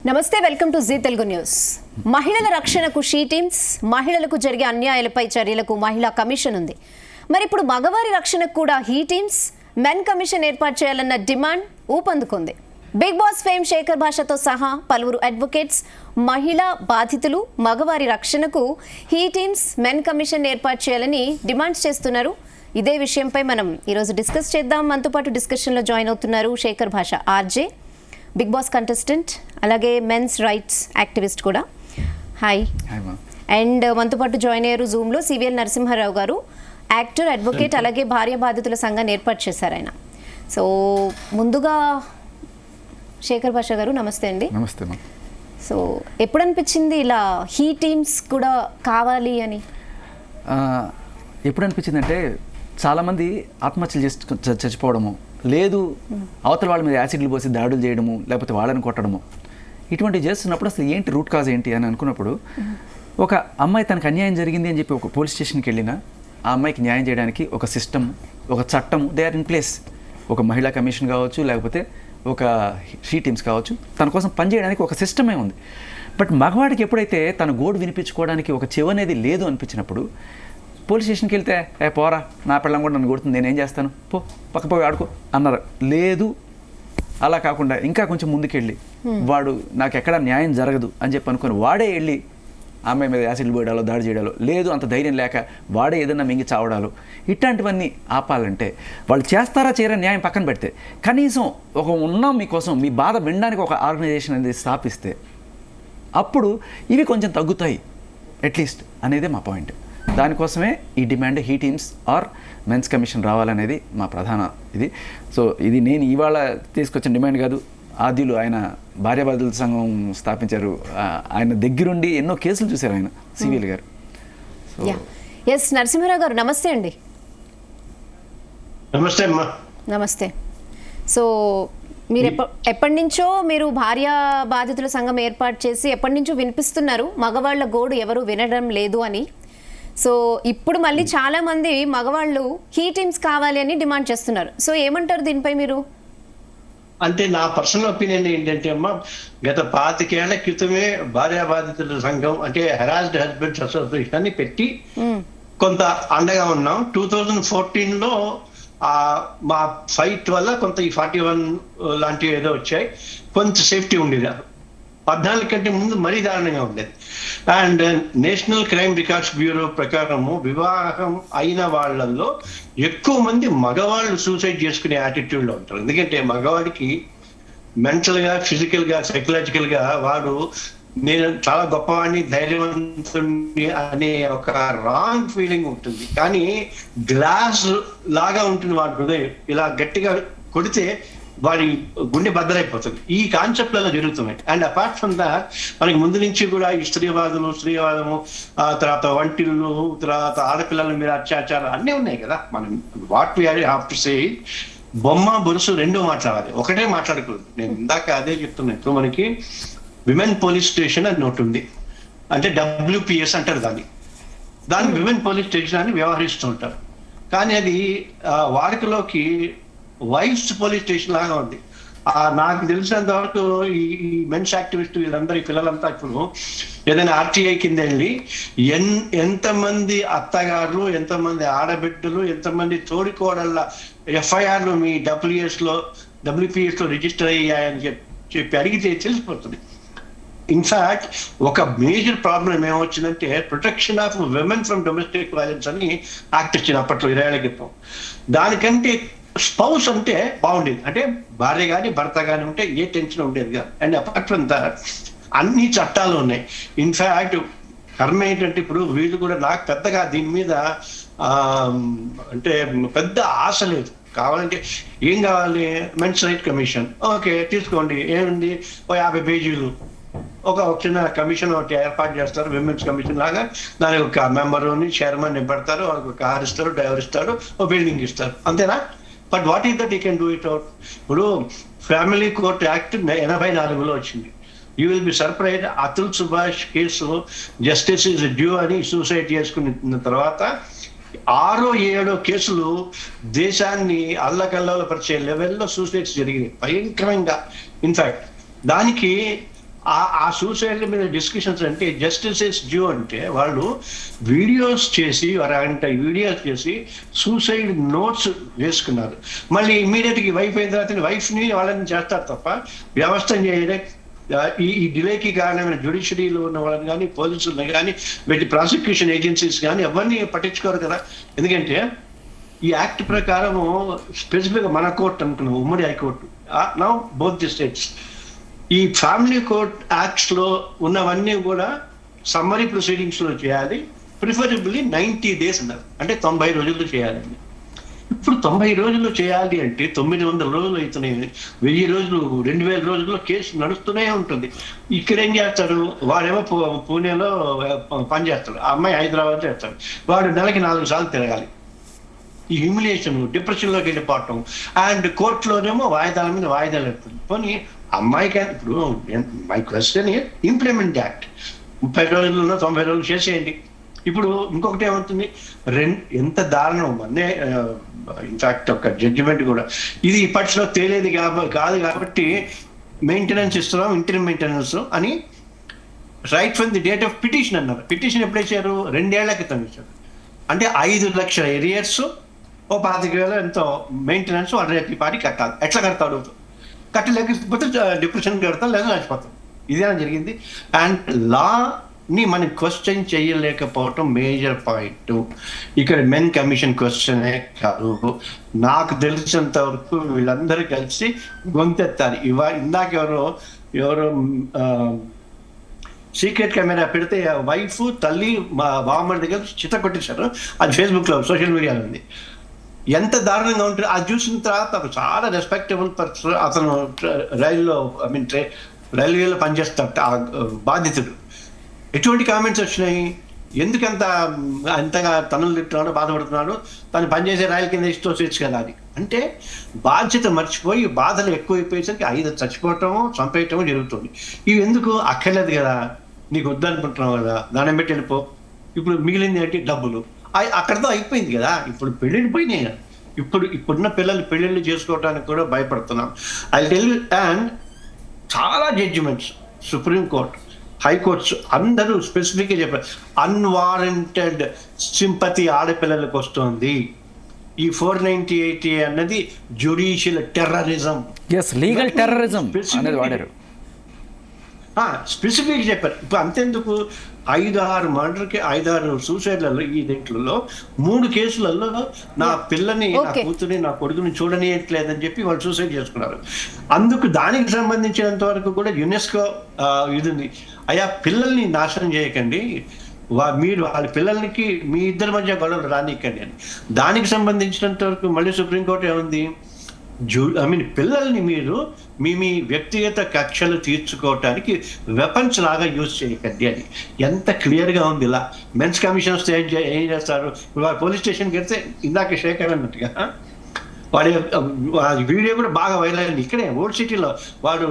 నమస్తే, welcome to Zee Telugu news. మహిళల రక్షణకు షీ టీమ్స్, మహిళలకు జరిగే అన్యాయాలపై చర్యలకు మహిళా కమిషన్ ఉంది. మరి ఇప్పుడు మగవారి రక్షణకు కూడా హీ టీమ్స్, మెన్ కమిషన్ ఏర్పాటు చేయాలన్న డిమాండ్ ఊపందుకుంది. బిగ్ బాస్ ఫేమ్ శేఖర్ భాషతో సహా పలువురు అడ్వకేట్స్ మహిళా బాధితులు మగవారి రక్షణకు హీ టీమ్స్, మెన్ కమిషన్ ఏర్పాటు చేయాలని డిమాండ్స్ చేస్తున్నారు. ఇదే విషయంపై మనం ఈరోజు డిస్కస్ చేద్దాం. మనతో పాటు డిస్కషన్లో జాయిన్ అవుతున్నారు శేఖర్ భాష, ఆర్జే, బిగ్ బాస్ కంటెస్టెంట్, అలాగే మెన్స్ రైట్స్ యాక్టివిస్ట్ కూడా. హాయ్. అండ్ మనతో పాటు జాయిన్ అయ్యారు జూమ్లో సివిఎల్ నరసింహారావు గారు, యాక్టర్, అడ్వకేట్, అలాగే భార్య బాధితుల సంఘాన్ని ఏర్పాటు చేశారు ఆయన. సో ముందుగా శేఖర్ భాష గారు నమస్తే అండి. నమస్తే. సో ఎప్పుడు అనిపించింది ఇలా హీ టీమ్స్ కూడా కావాలి అని? ఎప్పుడు అనిపించిందంటే చాలామంది ఆత్మహత్యలు చేసి చచ్చిపోవడము, లేదు అవతల వాళ్ళ మీద యాసిడ్లు పోసి దాడులు చేయడము, లేకపోతే వాళ్ళని కొట్టడము, ఇటువంటివి చేస్తున్నప్పుడు అసలు ఏంటి రూట్ కాజ్ ఏంటి అని అనుకున్నప్పుడు ఒక అమ్మాయి తనకు అన్యాయం జరిగింది అని చెప్పి ఒక పోలీస్ స్టేషన్కి వెళ్ళినా ఆ అమ్మాయికి న్యాయం చేయడానికి ఒక సిస్టమ్, ఒక చట్టం దే ఆర్ ఇన్ ప్లేస్. ఒక మహిళా కమిషన్ కావచ్చు, లేకపోతే ఒక షీ టీమ్స్ కావచ్చు, తన కోసం పనిచేయడానికి ఒక సిస్టమే ఉంది. బట్ మగవాడికి ఎప్పుడైతే తన గోడు వినిపించుకోవడానికి ఒక చెవి అనేది లేదు అనిపించినప్పుడు పోలీస్ స్టేషన్కి వెళ్తే పోరా, నా పిల్లం కూడా నన్ను కొడుతుంది, నేనేం చేస్తాను, పక్కపోయి ఆడుకో అన్నారు. లేదు, అలా కాకుండా ఇంకా కొంచెం ముందుకెళ్ళి వాడు నాకు ఎక్కడ న్యాయం జరగదు అని చెప్పి అనుకుని వాడే వెళ్ళి అమ్మాయి మీద యాసిడ్లు పోయడాలో, దాడి చేయడాలో, లేదు అంత ధైర్యం లేక వాడే ఏదన్నా మింగి చావడాలు, ఇట్లాంటివన్నీ ఆపాలంటే వాళ్ళు చేస్తారా చేయరా న్యాయం పక్కన పెడితే కనీసం ఒక ఉన్నాం మీకోసం, మీ బాధ వినడానికి ఒక ఆర్గనైజేషన్ అనేది స్థాపిస్తే అప్పుడు ఇవి కొంచెం తగ్గుతాయి అట్లీస్ట్ అనేదే మా పాయింట్. దానికోసమే ఈ demand he teams or men's commission రావాలనేది మా ప్రధాన ఇది. సో ఇది నేను ఇవాళ తీసుకొచ్చిన డిమాండ్ కాదు. ఆద్యులు ఆయన భార్యాబాధితుల సంఘం స్థాపించారు, ఆయన దగ్గరుండి ఎన్నో కేసులు చూశారు ఆయన, సివిఎల్ గారు. ఎస్ నరసింహారావు గారు నమస్తే అండి. నమస్తే అమ్మా. నమస్తే. సో మీరు ఎప్పటి నుంచో మీరు భార్య బాధితుల సంఘం ఏర్పాటు చేసి ఎప్పటి నుంచో వినిపిస్తున్నారు మగవాళ్ళ గోడు ఎవరు వినడం లేదు అని. సో ఇప్పుడు మళ్ళీ చాలా మంది మగవాళ్ళు హీ టీమ్స్ కావాలి అని డిమాండ్ చేస్తున్నారు. సో ఏమంటారు దీనిపై మీరు? అంటే నా పర్సనల్ ఒపీనియన్ ఏంటంటే అమ్మా, గత 25 ఏళ్ల క్రితమే భార్యా బాధితుల సంఘం అంటే హెరాస్డ్ హస్బెండ్స్ అసోసియేషన్ అని పెట్టి కొంత అండగా ఉన్నాం. 2014లో మా ఫైట్ వల్ల కొంత ఈ 41 లాంటివి ఏదో వచ్చాయి, కొంచెం సేఫ్టీ ఉండేది. 14 కంటే ముందు మరీ దారుణంగా ఉండేది. And national crime records bureau ప్రకారము వివాహం అయిన వాళ్ళల్లో ఎక్కువ మంది మగవాళ్ళు సూసైడ్ చేసుకునే యాటిట్యూడ్లో ఉంటారు. ఎందుకంటే మగవాడికి మెంటల్గా, ఫిజికల్గా, సైకలాజికల్గా వాడు నేను చాలా గొప్పవాడిని, ధైర్యవంతుడిని అనే ఒక రాంగ్ ఫీలింగ్ ఉంటుంది. కానీ గ్లాస్ లాగా ఉంటుంది వాడి హృదయం, ఇలా గట్టిగా కొడితే వాడి గుండె బద్దలైపోతుంది. ఈ కాన్సెప్ట్లలో జరుగుతున్నాయి. అండ్ అపార్ట్ ఫ్రమ్ దాట్ మనకి ముందు నుంచి కూడా ఈ స్త్రీవాదము, తర్వాత వంటిల్లు, తర్వాత ఆడపిల్లల మీద అత్యాచారం అన్నీ ఉన్నాయి కదా. మనం what we have to say, బొమ్మ బొరుసు రెండు మాట్లాడాలి, ఒకటే మాట్లాడకూడదు. నేను ఇందాక అదే చెప్తున్నా. ఇప్పుడు మనకి విమెన్ పోలీస్ స్టేషన్ అని ఒకటి ఉంది, అంటే WPS అంటారు దాన్ని విమెన్ పోలీస్ స్టేషన్ అని వ్యవహరిస్తూ ఉంటారు. కానీ అది వాడుకలోకి వైఫ్స్ పోలీస్ స్టేషన్ లాగా ఉంది. నాకు తెలిసినంత వరకు ఈ మెన్స్ యాక్టివిస్ట్ వీళ్ళందరూ, ఈ పిల్లలంతా ఇప్పుడు ఏదైనా RTI కింద వెళ్ళి ఎంతమంది అత్తగారులు, ఎంతమంది ఆడబిడ్డలు, ఎంతమంది తోడికోడళ్ళ FIRలు మీ WPS లో రిజిస్టర్ అయ్యాయని చెప్పి అడిగితే తెలిసిపోతుంది. ఇన్ఫాక్ట్ ఒక మేజర్ ప్రాబ్లం ఏమొచ్చిందంటే protection of women from domestic violence అని యాక్ట్ వచ్చింది అప్పట్లో 20 ఏళ్ల క్రితం. దానికంటే స్పౌస్ అంటే బాగుండేది, అంటే భార్య కానీ భర్త కానీ ఉంటే ఏ టెన్షన్ ఉండేది కాదు. అండ్ అపార్ట్ ఫ్రమ్ దట్ అన్ని చట్టాలు ఉన్నాయి. ఇన్ఫాక్ట్ కర్మ ఏంటంటే ఇప్పుడు వీళ్ళు కూడా, నాకు పెద్దగా దీని మీద అంటే పెద్ద ఆశ లేదు. కావాలంటే ఏం కావాలి, మెన్స్ రైట్ కమిషన్, ఓకే తీసుకోండి, ఏముంది, 50 పేజీలు ఒక చిన్న కమిషన్ ఒకటి ఏర్పాటు చేస్తారు, విమెన్స్ కమిషన్ లాగా. దానికి ఒక మెంబర్ని, చైర్మన్ పెడతారు, ఒక కార్ ఇస్తారు, డ్రైవర్ ఇస్తారు, ఒక బిల్డింగ్ ఇస్తారు, అంతేనా? But what is that you can do it out. ఇప్పుడు ఫ్యామిలీ కోర్ట్ యాక్ట్ 84లో వచ్చింది. You will be surprise. Atul Subhash case justice is due అని సూసైడ్ చేసుకున్న తర్వాత 6-7 కేసులు దేశాన్ని అల్లకల్లోల పరిచే లెవెల్లో సూసైడ్స్ జరిగినాయి భయంకరంగా. ఇన్ఫాక్ట్ దానికి ఆ సూసైడ్ మీద డిస్కషన్స్ అంటే జస్టిస్ ఇస్ డ్యూ అంటే వాళ్ళు వీడియోస్ చేసి వీడియోస్ చేసి సూసైడ్ నోట్స్ వేసుకున్నారు. మళ్ళీ ఇమీడియట్గా వైఫ్ అయిన తర్వాత వైఫ్ని వాళ్ళని చేస్తారు తప్ప వ్యవస్థ చేయలే. ఈ డిలేకి కారణమైన జ్యుడిషియరీలో ఉన్న వాళ్ళని కానీ పోలీసులను కానీ వీటి ప్రాసిక్యూషన్ ఏజెన్సీస్ కానీ ఎవరిని పట్టించుకోరు కదా. ఎందుకంటే ఈ యాక్ట్ ప్రకారము స్పెసిఫిక్గా మన కోర్టు అనుకున్నాం, ఉమ్మడి high court, now both the states, ఈ ఫ్యామిలీ కోర్ట్ యాక్ట్స్ లో ఉన్నవన్నీ కూడా సమ్మరీ ప్రొసీడింగ్స్ లో చేయాలి, ప్రిఫరబుల్లీ 90 days అన్నారు, అంటే 90 రోజుల్లో చేయాలండి. ఇప్పుడు 90 రోజుల్లో చేయాలి అంటే 900 రోజులు అవుతున్నాయి, 1000 రోజులు 2000 రోజుల్లో కేసు నడుస్తూనే ఉంటుంది. ఇక్కడ ఏం చేస్తాడు, వాడేమో పూణేలో పనిచేస్తాడు, ఆ అమ్మాయి హైదరాబాద్ చేస్తాడు, వాడు నెలకి 4 సార్లు తిరగాలి. ఈ హ్యూమిలియేషన్, డిప్రెషన్లోకి వెళ్ళిపోవటం, అండ్ కోర్టులోనేమో వాయిదాల మీద వాయిదాలు పెడుతుంది. పోనీ అమ్మాయికి ఇప్పుడు మై క్వశ్చన్ ఇంప్లిమెంట్ యాక్ట్ 30 రోజుల్లో 90 రోజులు చేసేయండి. ఇప్పుడు ఇంకొకటి ఏమవుతుంది, ఎంత దారుణం అనే ఇన్ఫాక్ట్ ఒక జడ్జిమెంట్ కూడా ఇది ఇప్పట్లో తేలేది కాదు కాబట్టి మెయింటెనెన్స్ ఇస్తున్నాం, ఇంటర్మ్ మెయింటెనెన్స్ అని right from the date of petition అన్నారు. పిటిషన్ ఎప్పుడు ఇచ్చారు, 2 ఏళ్ల క్రితం ఇచ్చారు. అంటే 5 లక్షల ఎరియర్స్, 25,000 ఎంతో మెయింటెనెన్స్ వాడు రేపు పార్టీ కట్టాలి. ఎట్లా కడతాడు, కట్టలేకపోతే డిప్రెషన్ కడతాం లేదా చచ్చిపోతాం. ఇదేనా జరిగింది. అండ్ లాని మనం క్వశ్చన్ చేయలేకపోవటం మేజర్ పాయింట్. ఇక్కడ మెన్ కమిషన్ క్వశ్చనే కాదు, నాకు తెలిసినంత వరకు వీళ్ళందరూ కలిసి గొంతెత్తాలి. ఇందాక ఎవరో సీక్రెట్ కెమెరా పెడితే వైఫ్, తల్లి, బామ్మడి దగ్గర చిత్త కొట్టేశారు. అది ఫేస్బుక్లో, సోషల్ మీడియాలో ఉంది. ఎంత దారుణంగా ఉంటుంది అది చూసిన తర్వాత చాలా రెస్పెక్టబుల్ పర్సన్, అతను రైల్వేలో పనిచేస్తాడు ఆ బాధితుడు. ఎటువంటి కామెంట్స్ వచ్చినాయి, ఎందుకంత అంతగా తనలు తింటున్నాడు, బాధపడుతున్నాడు, తను పనిచేసే రైలు కింద ఇష్టం వచ్చేచ్చు కదా అని. అంటే బాధ్యత మర్చిపోయి బాధలు ఎక్కువైపోయేసరికి 5 చచ్చిపోవటము, చంపేయటము జరుగుతుంది. ఇవి ఎందుకు అక్కర్లేదు కదా, నీకు వద్దనుకుంటున్నావు కదా, దాన్ని పెట్టి వెళ్ళిపో. ఇప్పుడు మిగిలింది ఏంటి, డబ్బులు. అక్కడితో అయిపోయింది కదా. ఇప్పుడు పెళ్ళిళ్ళు పోయినాయి కదా. ఇప్పుడున్న పిల్లలు పెళ్ళిళ్ళు చేసుకోవడానికి కూడా భయపడుతున్నాం. I tell you. అండ్ చాలా జడ్జిమెంట్స్, సుప్రీంకోర్టు, హైకోర్ట్స్ అందరూ స్పెసిఫిక్గా చెప్పారు, అన్వారంటెడ్ సింపతి ఆడపిల్లలకు వస్తుంది. ఈ 498 అన్నది జ్యుడిషియల్ టెర్రరిజం, లీగల్ టెర్రరిజం అనేది వాడారు. స్పెసిఫిక్ చెప్పారు. ఇప్పుడు అంతెందుకు, 5-6 మర్డర్కి 5-6 సూసైడ్లలో, ఈ దీంట్లో 3 కేసులలో నా పిల్లని, నా కూతురిని, నా కొడుకుని చూడనియట్లేదని చెప్పి వాళ్ళు సూసైడ్ చేసుకున్నారు. అందుకు దానికి సంబంధించినంత వరకు కూడా యునెస్కో ఇది ఉంది, అయ్యా పిల్లల్ని నాశనం చేయకండి, మీరు వాళ్ళ పిల్లలకి మీ ఇద్దరి మధ్య గొడవలు రానికండి అని. దానికి సంబంధించినంత వరకు మళ్ళీ సుప్రీంకోర్టు ఏముంది, పిల్లల్ని మీరు మీ వ్యక్తిగత కక్షలు తీర్చుకోవటానికి వెపన్స్ లాగా యూజ్ చేయకండి అని ఎంత క్లియర్గా ఉంది. ఇలా మెన్స్ కమిషన్స్ ఏం చేస్తారు, పోలీస్ స్టేషన్కి వెళ్తే ఇందాక శేఖర్ అన్నట్టుగా వాడి వీడియో కూడా బాగా వైరల్ అయింది. ఇక్కడే ఓల్డ్ సిటీలో వాడు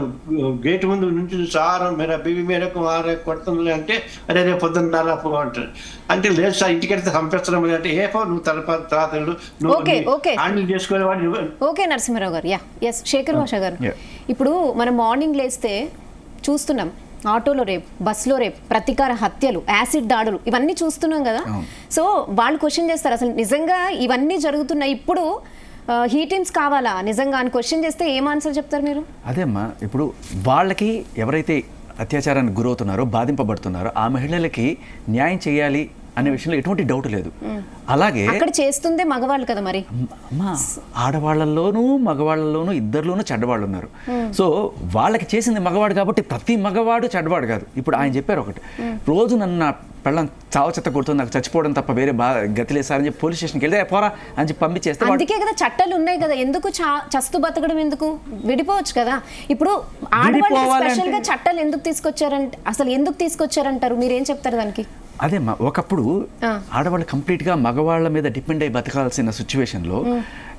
గేట్ ముందు నుంచి సార్ మేర బీబీ మేరకు కొడుతుంది అంటే, అరే రేపు పొద్దున్న అంటారు. అంటే లేదు సార్ ఇంటికి వెళ్తే చంపేస్తున్నాం అంటే, ఏ ఫోన్ నువ్వు తర్వాత నువ్వు హ్యాండిల్ చేసుకునేవాడు. ఓకే నరసింహారావు గారు, ఎస్ శేఖర్ భాష గారు, ఇప్పుడు మనం మార్నింగ్ లేస్తే చూస్తున్నాం ఆటోలో రేపు, బస్సులో రేపు, ప్రతీకార హత్యలు, యాసిడ్ దాడులు, ఇవన్నీ చూస్తున్నాం కదా. సో వాళ్ళు క్వశ్చన్ చేస్తారు, అసలు నిజంగా ఇవన్నీ జరుగుతున్నాయి, ఇప్పుడు హీటింగ్స్ కావాలా నిజంగా అని క్వశ్చన్ చేస్తే ఏం ఆన్సర్ చెప్తారు మీరు? అదేమ్మా, ఇప్పుడు వాళ్ళకి ఎవరైతే అత్యాచారానికి గురవుతున్నారో, బాధింపబడుతున్నారో ఆ మహిళలకి న్యాయం చేయాలి అనే విషయంలో ఎటువంటి డౌట్ లేదు. అలాగే అక్కడ చేస్తుందే మగవాళ్ళు కదా, మరి అమ్మా ఆడవాళ్ళలోనూ మగవాళ్ళలోనూ ఇద్దరులోనూ చెడ్డవాళ్ళు ఉన్నారు. సో వాళ్ళకి చేసింది మగవాడు కాబట్టి ప్రతి మగవాడు చెడ్డవాడు కాదు. ఇప్పుడు ఆయన చెప్పారు ఒకటి, రోజు నన్ను పెళ్ళం చావ చెత్త కొడుతుంది, నాకు చచ్చిపోవడం తప్ప వేరే గతిలేసారని చెప్పి పోలీస్ స్టేషన్కి వెళ్తే పోరా అని చెప్పి పంపించేస్తే, అందుకే కదా చట్టాలు ఉన్నాయి కదా, ఎందుకు చస్తు బతకడం ఎందుకు, విడిపోవచ్చు కదా. ఇప్పుడు ఆడవాళ్ళకి స్పెషల్ గా చట్టాలు ఎందుకు తీసుకొచ్చారంటే, అసలు ఎందుకు తీసుకొచ్చారంటారు, మీరేం చెప్తారు దానికి? అదేమ్మా, ఒకప్పుడు ఆడవాళ్ళు కంప్లీట్గా మగవాళ్ళ మీద డిపెండ్ అయ్యి బతకాల్సిన సిచ్యువేషన్లో